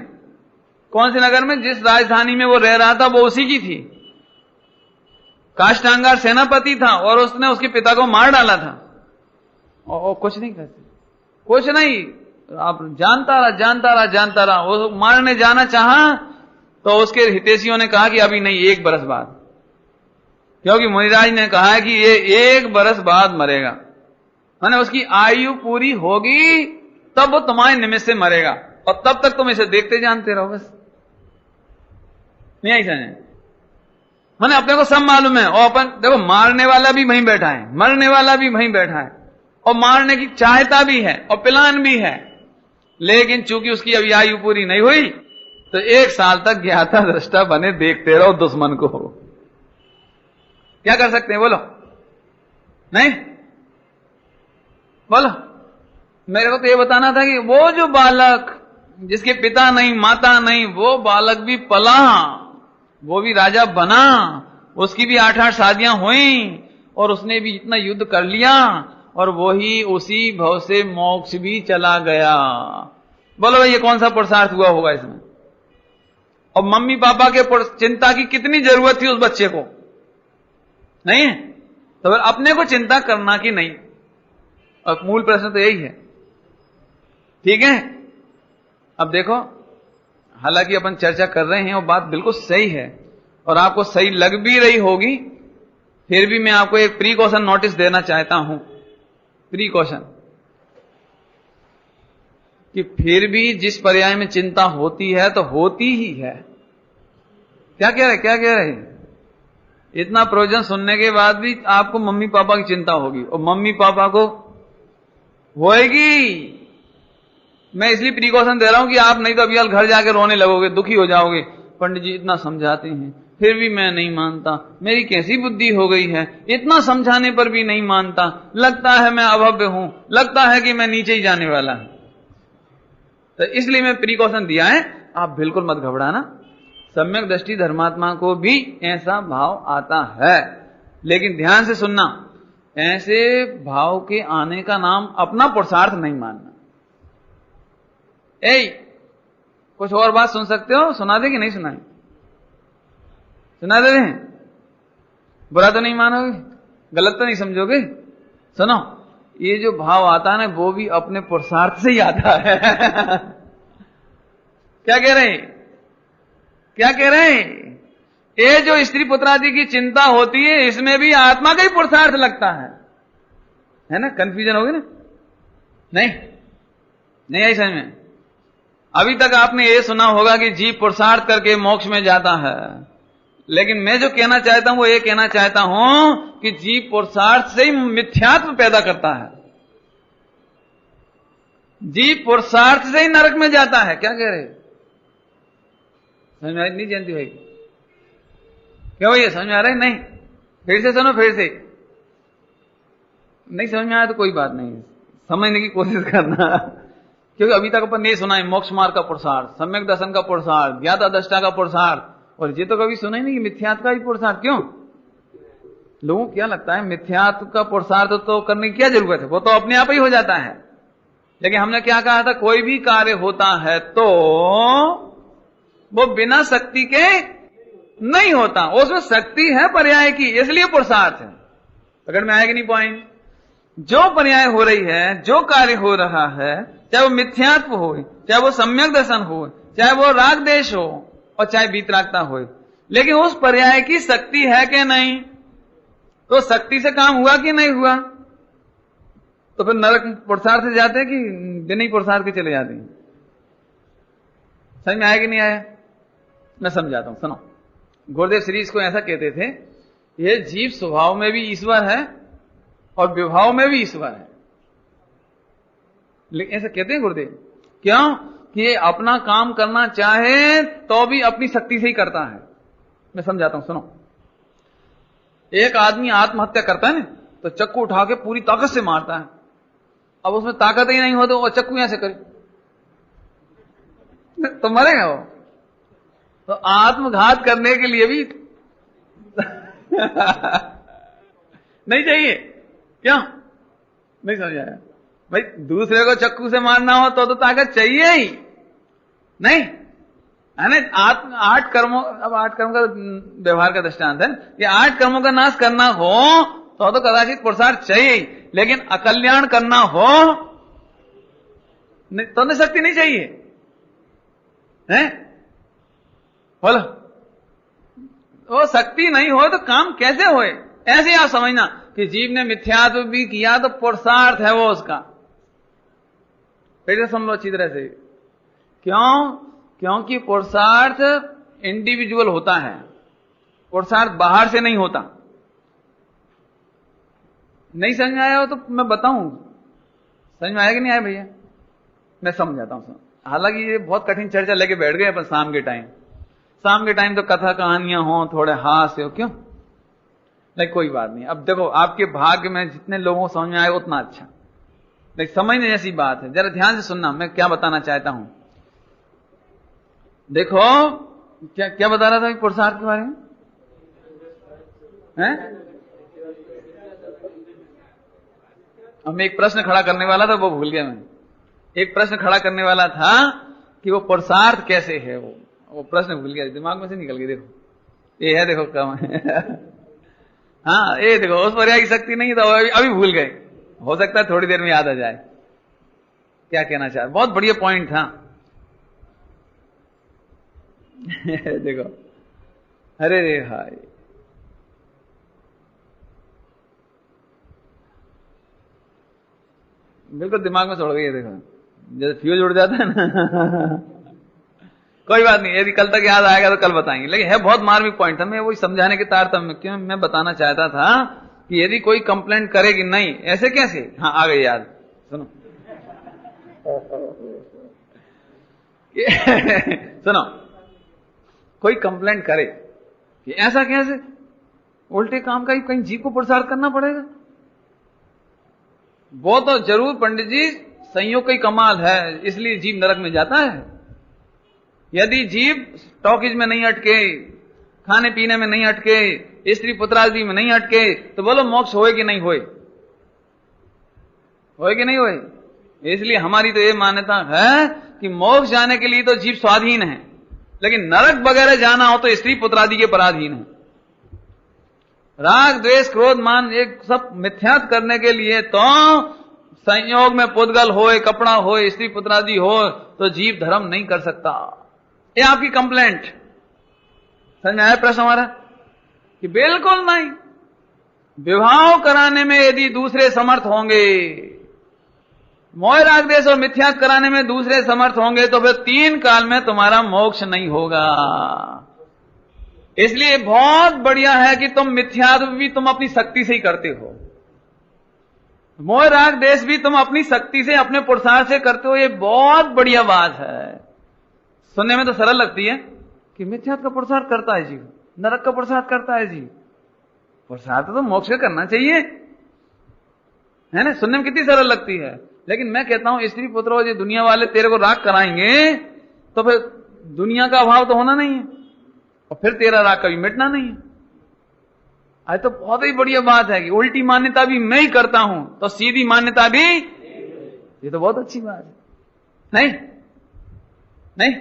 S1: कौन से नगर में? जिस राजधानी में वो रह रहा था वो उसी की थी। काष्टांगार सेनापति था और उसने उसके पिता को मार डाला था, और कुछ नहीं करते, कुछ नहीं। आप जानता रहा। वो मारने जाना चाहा तो उसके हितैषियों ने कहा कि अभी नहीं, 1 बरस बाद, क्योंकि मुनिराज ने कहा है कि ये 1 बरस बाद मरेगा, माने उसकी आयु पूरी होगी तब वो तुम्हारे निमित्त से मरेगा, और तब तक तुम इसे देखते जानते रहो, बस। नहीं ऐसा है, माने अपने को सब मालूम है, और अपन देखो मारने वाला भी वहीं बैठा है, मरने वाला भी वहीं बैठा है, और मारने की चाहता भी है और प्लान भी है, लेकिन चूंकि उसकी अभी आयु पूरी नहीं हुई तो 1 साल तक ज्ञाता दृष्टा बने देखते रहो दुश्मन को। क्या कर सकते हैं बोलो? नहीं बोलो। मेरे को तो ये बताना था कि वो जो बालक जिसके पिता नहीं, माता नहीं, वो बालक भी पला, वो भी राजा बना, उसकी भी 8-8 शादियां हुई, और उसने भी इतना युद्ध कर लिया, और वही उसी भव से मोक्ष भी चला गया। बोलो भाई, ये कौन सा पुरुषार्थ हुआ होगा इसमें? और मम्मी पापा के चिंता की कितनी जरूरत थी उस बच्चे को? नहीं है तो फिर अपने को चिंता करना कि नहीं? और मूल प्रश्न तो यही है, ठीक है? अब देखो, हालांकि अपन चर्चा कर रहे हैं और बात बिल्कुल सही है और आपको सही लग भी रही होगी, फिर भी मैं आपको एक प्रीकॉशन नोटिस देना चाहता हूं। प्रीकॉशन कि फिर भी जिस पर्याय में चिंता होती है तो होती ही है। क्या कह रहे? इतना प्रवचन सुनने के बाद भी आपको मम्मी पापा की चिंता होगी, और मम्मी पापा को होएगी। मैं इसलिए प्रीकॉशन दे रहा हूं कि आप नहीं तो अभी घर जाके रोने लगोगे, दुखी हो जाओगे। पंडित जी इतना समझाते हैं फिर भी मैं नहीं मानता, मेरी कैसी बुद्धि हो गई है, इतना समझाने पर भी नहीं मानता, लगता है मैं अभव्य हूं, लगता है कि मैं नीचे ही जाने वाला हूं। तो इसलिए मैं प्रीकॉशन दिया है, आप बिल्कुल मत घबराना। सम्यक दृष्टि धर्मात्मा को भी ऐसा भाव आता है, लेकिन ध्यान से सुनना, ऐसे भाव के आने का नाम अपना पुरुषार्थ नहीं मानना। कुछ और बात सुन सकते हो? सुना दे कि नहीं सुनाए? सुना दे रहे हैं? बुरा तो नहीं मानोगे? गलत तो नहीं समझोगे? सुनो, ये जो भाव आता है ना, वो भी अपने पुरुषार्थ से ही आता है। क्या कह रहे हैं? क्या कह रहे हैं? ये जो स्त्री पुत्रादि की चिंता होती है, इसमें भी आत्मा का ही पुरुषार्थ लगता है ना? कंफ्यूजन होगी ना? नहीं आई समझ में? अभी तक आपने ये सुना होगा कि जीव पुरुषार्थ करके मोक्ष में जाता है, लेकिन मैं जो कहना चाहता हूं वो ये कहना चाहता हूं कि जीव पुरुषार्थ से ही मिथ्यात्व पैदा करता है। जीव पुरुषार्थ से ही नरक में जाता है। क्या कह रहे? समझ में नहीं जानती भाई? क्या भैया समझ में आ रहा है? नहीं? फिर से सुनो, फिर से। नहीं समझ में आया तो कोई बात नहीं, समझने की कोशिश करना। क्योंकि अभी तक अपन नहीं सुना है मोक्ष मार्ग का पुरुषार्थ, सम्यक दर्शन का पुरुषार्थ, ज्ञाता दृष्टा का पुरुषार्थ, और ये तो कभी सुना ही नहीं कि मिथ्यात्व का ही पुरुषार्थ। क्यों? लोगों को क्या लगता है मिथ्यात्व का पुरुषार्थ तो करने की क्या जरूरत है, वो तो अपने आप ही हो जाता है। लेकिन हमने क्या कहा था? कोई भी कार्य होता है तो वो बिना शक्ति के नहीं होता, उसमें शक्ति है पर्याय की, इसलिए पुरुषार्थ है। पकड़ में आएगी नहीं पॉइंट? जो पर्याय हो रही है, जो कार्य हो रहा है, चाहे वो मिथ्यात्व हो, चाहे वो सम्यक दर्शन हो, चाहे वो राग देश हो, और चाहे वीतरागता हो, लेकिन उस पर्याय की शक्ति है कि नहीं? तो शक्ति से काम हुआ कि नहीं हुआ? तो फिर नरक पुरुषार्थ से जाते हैं कि बिना ही पुरुषार्थ के चले जाते हैं? समझ में आया कि नहीं आया? मैं समझाता हूं, सुनो। गुरुदेव श्री इसको ऐसा कहते थे, ये जीव स्वभाव में भी ईश्वर है और विभाव में भी ईश्वर है। लेकिन ऐसा कहते हैं गुरुदेव, क्यों? कि ये अपना काम करना चाहे तो भी अपनी शक्ति से ही करता है। मैं समझाता हूं, सुनो। एक आदमी आत्महत्या करता है ना, तो चक्कू उठा के पूरी ताकत से मारता है। अब उसमें ताकत ही नहीं हो तो वो चक्कू यहां से करे तो मरेगा वो। तो आत्मघात करने के लिए भी नहीं चाहिए। क्यों? नहीं समझ आया भाई? दूसरे को चक्कू से मारना हो तो ताकत चाहिए ही नहीं, है ना? आठ कर्मों, अब 8 कर्मों का व्यवहार का दृष्टांत है, ये 8 कर्मों का नाश करना हो तो कदाचित पुरुषार्थ चाहिए, लेकिन अकल्याण करना हो तो शक्ति नहीं चाहिए, है? बोलो, वो शक्ति नहीं हो तो काम कैसे होए? ऐसे आप समझना कि जीव ने मिथ्यात्व भी किया तो पुरुषार्थ है वो उसका। फिर से सुन लो अच्छी तरह से। क्यों? क्योंकि पुरुषार्थ इंडिविजुअल होता है, पुरुषार्थ बाहर से नहीं होता। नहीं समझ में आया हो तो मैं बताऊं? समझ में आया कि नहीं आया भैया? मैं समझाता हूं। हालांकि ये बहुत कठिन चर्चा लेके बैठ गए अपन शाम के टाइम। शाम के टाइम तो कथा कहानियां हो, थोड़े हास्य हो, क्यों? नहीं कोई बात नहीं। अब देखो, आपके भाग्य में जितने लोगों को समझ में आए उतना अच्छा। लेकिन समझने जैसी बात है, जरा ध्यान से सुनना मैं क्या बताना चाहता हूं। देखो, क्या क्या बता रहा था पुरुषार्थ के बारे में? हैं? अब मैं एक प्रश्न खड़ा करने वाला था, वो भूल गया मैं। एक प्रश्न खड़ा करने वाला था कि वो पुरुषार्थ कैसे है, वो प्रश्न भूल गया, दिमाग में से निकल गया। देखो ये है, देखो कम है। हाँ, ये देखो, उस पर्याय की शक्ति नहीं था, अभी भूल गए। हो सकता है थोड़ी देर में याद आ जाए क्या कहना चाह। बहुत बढ़िया पॉइंट था। देखो, अरे रे भाई, बिल्कुल दिमाग में चढ़ गई है। देखो, जैसे फ्यूज उड़ जाता है ना। कोई बात नहीं, यदि कल तक याद आएगा तो कल बताएंगे, लेकिन है बहुत मार्मिक पॉइंट था। मैं वही समझाने के तारतम्य क्यों मैं बताना चाहता था कि यदि कोई कंप्लेंट करे कि नहीं ऐसे कैसे, हाँ आ गई याद। सुनो सुनो, कोई कंप्लेंट करे कि ऐसा कैसे, उल्टे काम का ही कहीं जीव को पुरुषार्थ करना पड़ेगा। वो तो जरूर पंडित जी संयोग का ही कमाल है, इसलिए जीव नरक में जाता है। यदि जीव टॉकीज में नहीं अटके, खाने पीने में नहीं अटके, स्त्री पुत्रादि में नहीं अटके, तो बोलो मोक्ष होए कि नहीं होए? होए कि नहीं होए? इसलिए हमारी तो ये मान्यता है कि मोक्ष जाने के लिए तो जीव स्वाधीन है, लेकिन नरक वगैरह जाना हो तो स्त्री पुत्रादि के पराधीन है। राग द्वेष क्रोध मान एक सब मिथ्यात करने के लिए तो संयोग में पुद्गल होए, कपड़ा होए, स्त्री पुत्रादि हो तो जीव धर्म नहीं कर सकता। ये आपकी कंप्लेंट समझ में आया प्रश्न हमारा? कि बिल्कुल नहीं, विवाह कराने में यदि दूसरे समर्थ होंगे, मोह राग द्वेष और मिथ्यात कराने में दूसरे समर्थ होंगे, तो फिर 3 काल में तुम्हारा मोक्ष नहीं होगा। इसलिए बहुत बढ़िया है कि तुम मिथ्यात्व भी तुम अपनी शक्ति से ही करते हो, मोह राग द्वेष भी तुम अपनी शक्ति से, अपने पुरुषार्थ से करते हो। ये बहुत बढ़िया बात है। सुनने में तो सरल लगती है कि मिथ्यात्व का पुरुषार्थ करता है जीव, नरक का पुरुषार्थ करता है जीव। पुरुषार्थ तो मोक्ष का करना चाहिए, है ना? सुनने में कितनी सरल लगती है। लेकिन मैं कहता हूं स्त्री पुत्रों, ये दुनिया वाले तेरे को राग कराएंगे तो फिर दुनिया का अभाव तो होना नहीं है, और फिर तेरा राग कभी मिटना नहीं है। आज तो बहुत ही बढ़िया बात है कि उल्टी मान्यता भी मैं ही करता हूं तो सीधी मान्यता भी, ये तो बहुत अच्छी बात है। नहीं नहीं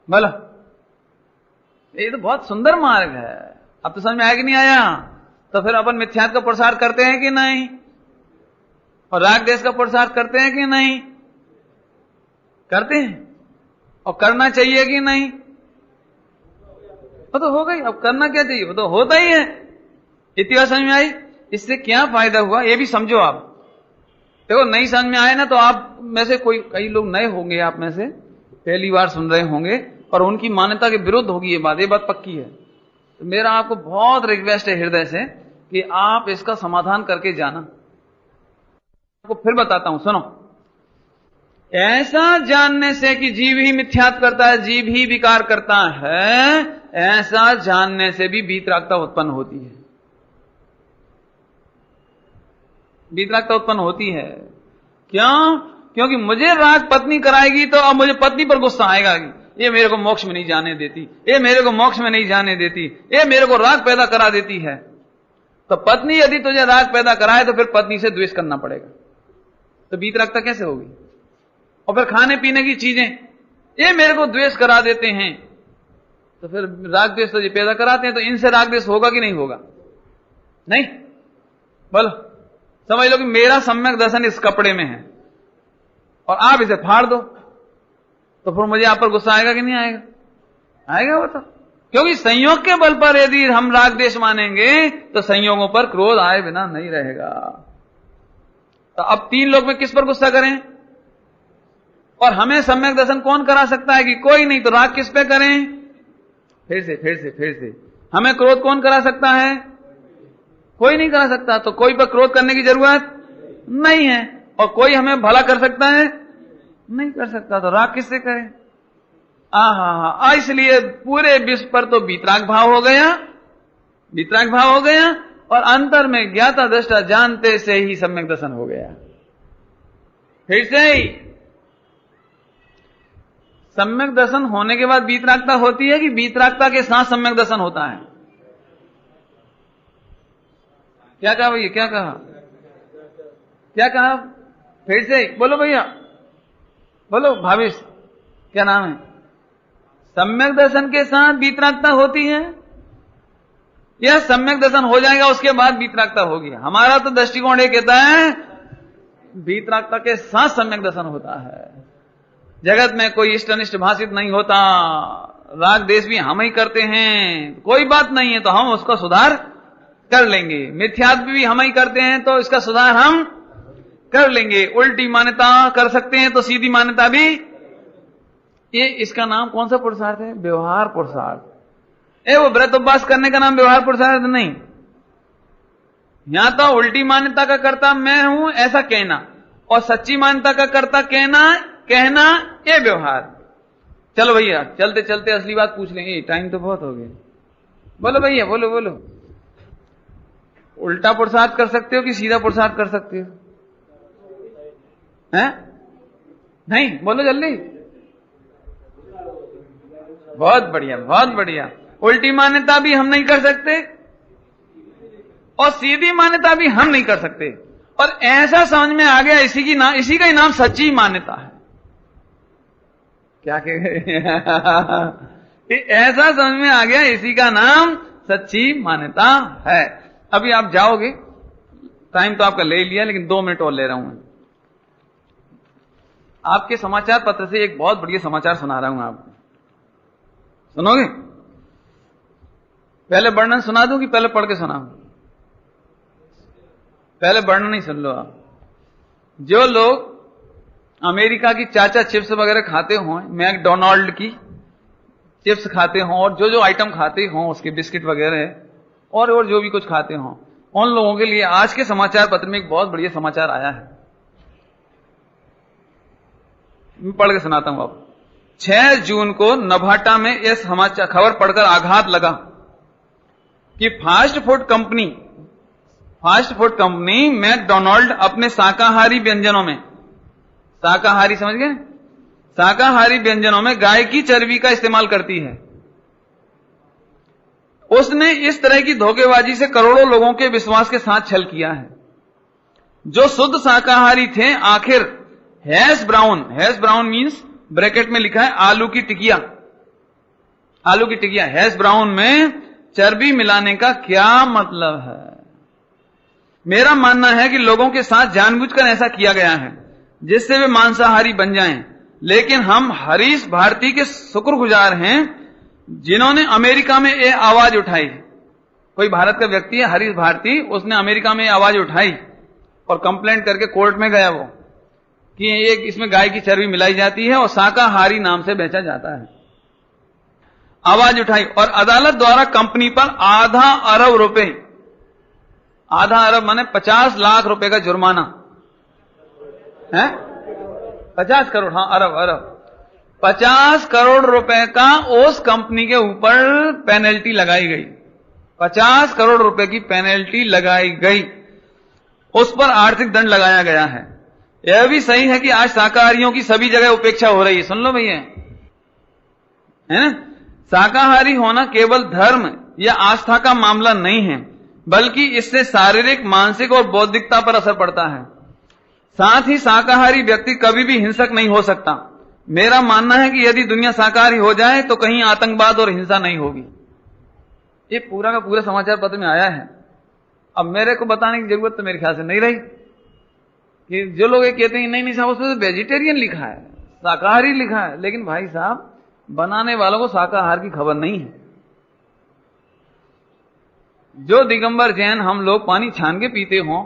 S1: बोलो, ये तो बहुत सुंदर मार्ग है। अब तो समझ में आया कि नहीं आया? तो फिर अपन मिथ्यात्व का प्रसार करते हैं कि नहीं, और राग द्वेष का प्रसार करते हैं कि नहीं? करते हैं। और करना चाहिए कि नहीं? वो तो हो गई, अब करना क्या चाहिए, वो तो होता ही है। इतिहास समझ में आई? इससे क्या फायदा हुआ ये भी समझो आप। देखो नहीं समझ में आए ना तो आप में से कई लोग नए होंगे, आप में से पहली बार सुन रहे होंगे और उनकी मान्यता के विरुद्ध होगी ये बात पक्की है। तो मेरा आपको बहुत रिक्वेस्ट है हृदय से कि आप इसका समाधान करके जाना। आपको फिर बताता हूं, सुनो। ऐसा जानने से कि जीव ही मिथ्यात्व करता है, जीव ही विकार करता है, ऐसा जानने से भी वीतरागता उत्पन्न होती है। वीतरागता उत्पन्न होती है। क्यों? क्योंकि मुझे राग पत्नी कराएगी तो अब मुझे पत्नी पर गुस्सा आएगा, ये मेरे को मोक्ष में नहीं जाने देती, ये मेरे को मोक्ष में नहीं जाने देती, ये मेरे को राग पैदा करा देती है। तो पत्नी यदि तुझे राग पैदा कराए तो फिर पत्नी से द्वेष करना पड़ेगा। तो वीतरागता कैसे होगी? और फिर खाने पीने की चीजें ये मेरे को द्वेष करा देते हैं, तो फिर राग द्वेष तो ये पैदा कराते हैं, तो इनसे राग द्वेष होगा कि नहीं होगा? नहीं? बोलो, समझ लो कि मेरा सम्यक दर्शन इस कपड़े में है और आप इसे फाड़ दो, तो फिर मुझे आप पर गुस्सा आएगा कि नहीं आएगा? आएगा वो तो। क्योंकि संयोग के बल पर यदि हम राग द्वेष मानेंगे तो संयोगों पर क्रोध आए बिना नहीं रहेगा। तो अब 3 लोग में किस पर गुस्सा करें? और हमें सम्यक दर्शन कौन करा सकता है? कि कोई नहीं, तो राग किस पे करें? फिर से हमें क्रोध कौन करा सकता है? कोई नहीं करा सकता। तो कोई पर क्रोध करने की जरूरत नहीं है, और कोई हमें भला कर सकता है? नहीं कर सकता। तो राग किससे करें? इसलिए पूरे विश्व पर तो वीतराग भाव हो गया, वीतराग भाव हो गया, और अंतर में ज्ञाता दृष्टा जानते से ही सम्यक दर्शन हो गया। फिर से ही सम्यक दर्शन होने के बाद वीतरागता होती है कि वीतरागता के साथ सम्यक दर्शन होता है? क्या कहा भैया? क्या कहा? क्या कहा? फिर से बोलो भैया, बोलो। भावेश, क्या नाम है? सम्यक दर्शन के साथ वीतरागता होती है या सम्यक दर्शन हो जाएगा उसके बाद वीतरागता होगी? हमारा तो दृष्टिकोण ये कहता है वीतरागता के साथ सम्यक दर्शन होता है। जगत में कोई इष्ट अनिष्ट भाषित नहीं होता, राग द्वेष भी हम ही करते हैं, कोई बात नहीं है, तो हम उसका सुधार कर लेंगे। मिथ्यात्व भी हम ही करते हैं तो इसका सुधार हम कर लेंगे। उल्टी मान्यता कर सकते हैं तो सीधी मान्यता भी। ये इसका नाम कौन सा पुरुषार्थ है? व्यवहार पुरुषार्थ। वो व्रत उपवास करने का नाम व्यवहार पुरुषार्थ नहीं। यहां तो उल्टी मान्यता का कर्ता मैं हूं ऐसा कहना, और सच्ची मान्यता का कर्ता कहना ये व्यवहार। चलो भैया, चलते चलते असली बात पूछ लेंगे, टाइम तो बहुत हो गया। बोलो भैया, बोलो बोलो। उल्टा पुरुषार्थ कर सकते हो कि सीधा पुरुषार्थ कर सकते हो? हैं? नहीं, बोलो जल्दी। बहुत बढ़िया, बहुत बढ़िया। उल्टी मान्यता भी हम नहीं कर सकते और सीधी मान्यता भी हम नहीं कर सकते, और ऐसा समझ में आ गया इसी का ही नाम सच्ची मान्यता है। क्या कहे ऐसा समझ में आ गया, इसी का नाम सच्ची मान्यता है। अभी आप जाओगे, टाइम तो आपका ले लिया, लेकिन 2 मिनट और ले रहा हूं। आपके समाचार पत्र से एक बहुत बढ़िया समाचार सुना रहा हूं आपको, सुनोगे? पहले वर्णन सुना दूं कि पहले पढ़ के सुनाऊं? पहले वर्णन ही सुन लो आप। जो लोग अमेरिका की चाचा चिप्स वगैरह खाते हों, मैकडोनाल्ड की चिप्स खाते हों, और जो जो आइटम खाते हों उसके बिस्किट वगैरह और जो भी कुछ खाते हों, उन लोगों के लिए आज के समाचार पत्र में एक बहुत बढ़िया समाचार आया है। मैं पढ़ के सुनाता हूं आपको। 6 जून को नवाटा में यह समाचार खबर पढ़कर आघात लगा कि फास्ट फूड कंपनी मैकडोनाल्ड अपने शाकाहारी व्यंजनों में, शाकाहारी समझ गए, शाकाहारी व्यंजनों में गाय की चर्बी का इस्तेमाल करती है। उसने इस तरह की धोखेबाजी से करोड़ों लोगों के विश्वास के साथ छल किया है। जो शुद्ध शाकाहारी थे, आखिर हैश ब्राउन मीन्स ब्रैकेट में लिखा है आलू की टिकिया, हैश ब्राउन में चर्बी मिलाने का क्या मतलब है? मेरा मानना है कि लोगों के साथ जानबूझकर ऐसा किया गया है जिससे वे मांसाहारी बन जाएं। लेकिन हम हरीश भारती के शुक्रगुजार हैं जिन्होंने अमेरिका में ये आवाज उठाई। कोई भारत का व्यक्ति है हरीश भारती, उसने अमेरिका में आवाज उठाई और कंप्लेंट करके कोर्ट में गया वो कि ये इसमें गाय की चर्बी मिलाई जाती है और शाकाहारी नाम से बेचा जाता है। आवाज उठाई और अदालत द्वारा कंपनी पर आधा अरब माने 50 लाख रुपए का जुर्माना है, 50 करोड़, हाँ अरब 50 करोड़ रुपए का उस कंपनी के ऊपर पेनल्टी लगाई गई। 50 करोड़ रुपए की पेनल्टी लगाई गई, उस पर आर्थिक दंड लगाया गया है। यह भी सही है कि आज शाकाहारियों की सभी जगह उपेक्षा हो रही है। सुन लो भैया, है ना? शाकाहारी होना केवल धर्म या आस्था का मामला नहीं है, बल्कि इससे शारीरिक, मानसिक और बौद्धिकता पर असर पड़ता है। साथ ही शाकाहारी व्यक्ति कभी भी हिंसक नहीं हो सकता। मेरा मानना है कि यदि दुनिया शाकाहारी हो जाए तो कहीं आतंकवाद और हिंसा नहीं होगी। ये पूरा का पूरा समाचार पत्र में आया है। अब मेरे को बताने की जरूरत तो मेरे ख्याल से नहीं रही कि जो लोग ये कहते हैं नहीं साहब उसमें तो वेजिटेरियन लिखा है, शाकाहारी लिखा है, लेकिन भाई साहब बनाने वालों को शाकाहार की खबर नहीं है। जो दिगंबर जैन हम लोग पानी छान के पीते हों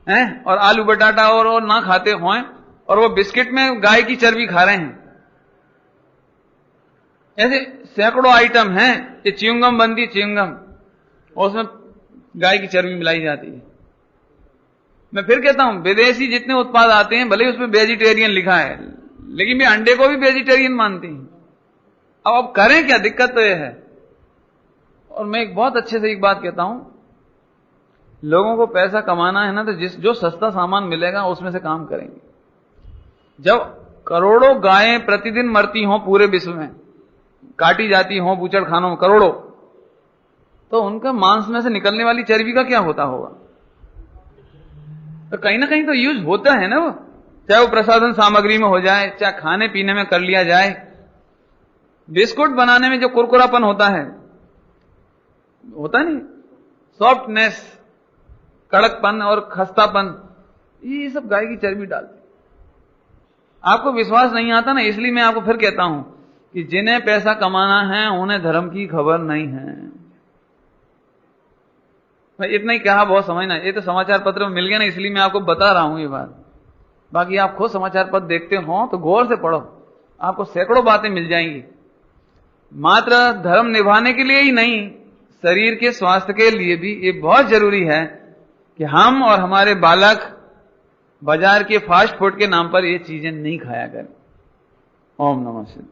S1: हैं और आलू बटाटा और ना खाते हों और वो बिस्किट में गाय की चर्बी खा रहे हैं, ऐसे सैकड़ों आइटम हैं। ये च्युइंगम बनती, च्युइंगम, और उसमें गाय की चर्बी मिलाई जाती है। मैं फिर कहता हूं, विदेशी जितने उत्पाद आते हैं भले उसमें वेजिटेरियन लिखा है, लेकिन वे अंडे को भी वेजिटेरियन मानते हैं। अब करें क्या? दिक्कत तो यह है। और मैं एक बहुत अच्छे से एक बात कहता हूं, लोगों को पैसा कमाना है ना तो जो सस्ता सामान मिलेगा उसमें से काम करेंगे। जब करोड़ों गायें प्रतिदिन मरती हों पूरे विश्व में, काटी जाती हों बूचड़ खानों में करोड़ों, तो उनका मांस में से निकलने वाली चर्बी का क्या होता होगा? तो कहीं ना कहीं तो यूज होता है ना वो, चाहे वो प्रसाधन सामग्री में हो जाए, चाहे खाने पीने में कर लिया जाए। बिस्कुट बनाने में जो कुरकुरापन होता नहीं, सॉफ्टनेस, कड़कपन और खस्तापन, ये सब गाय की चर्बी डालती। आपको विश्वास नहीं आता ना, इसलिए मैं आपको फिर कहता हूं कि जिन्हें पैसा कमाना है उन्हें धर्म की खबर नहीं है। मैं इतना ही कहा, बहुत समझना। ये तो समाचार पत्र में मिल गया ना, इसलिए मैं आपको बता रहा हूं ये बात। बाकी आप खुद समाचार पत्र देखते हो तो गौर से पढ़ो, आपको सैकड़ों बातें मिल जाएंगी। मात्र धर्म निभाने के लिए ही नहीं, शरीर के स्वास्थ्य के लिए भी ये बहुत जरूरी है कि हम और हमारे बालक बाजार के फास्ट फूड के नाम पर ये चीजें नहीं खाया करें। ओम नमः शिवाय।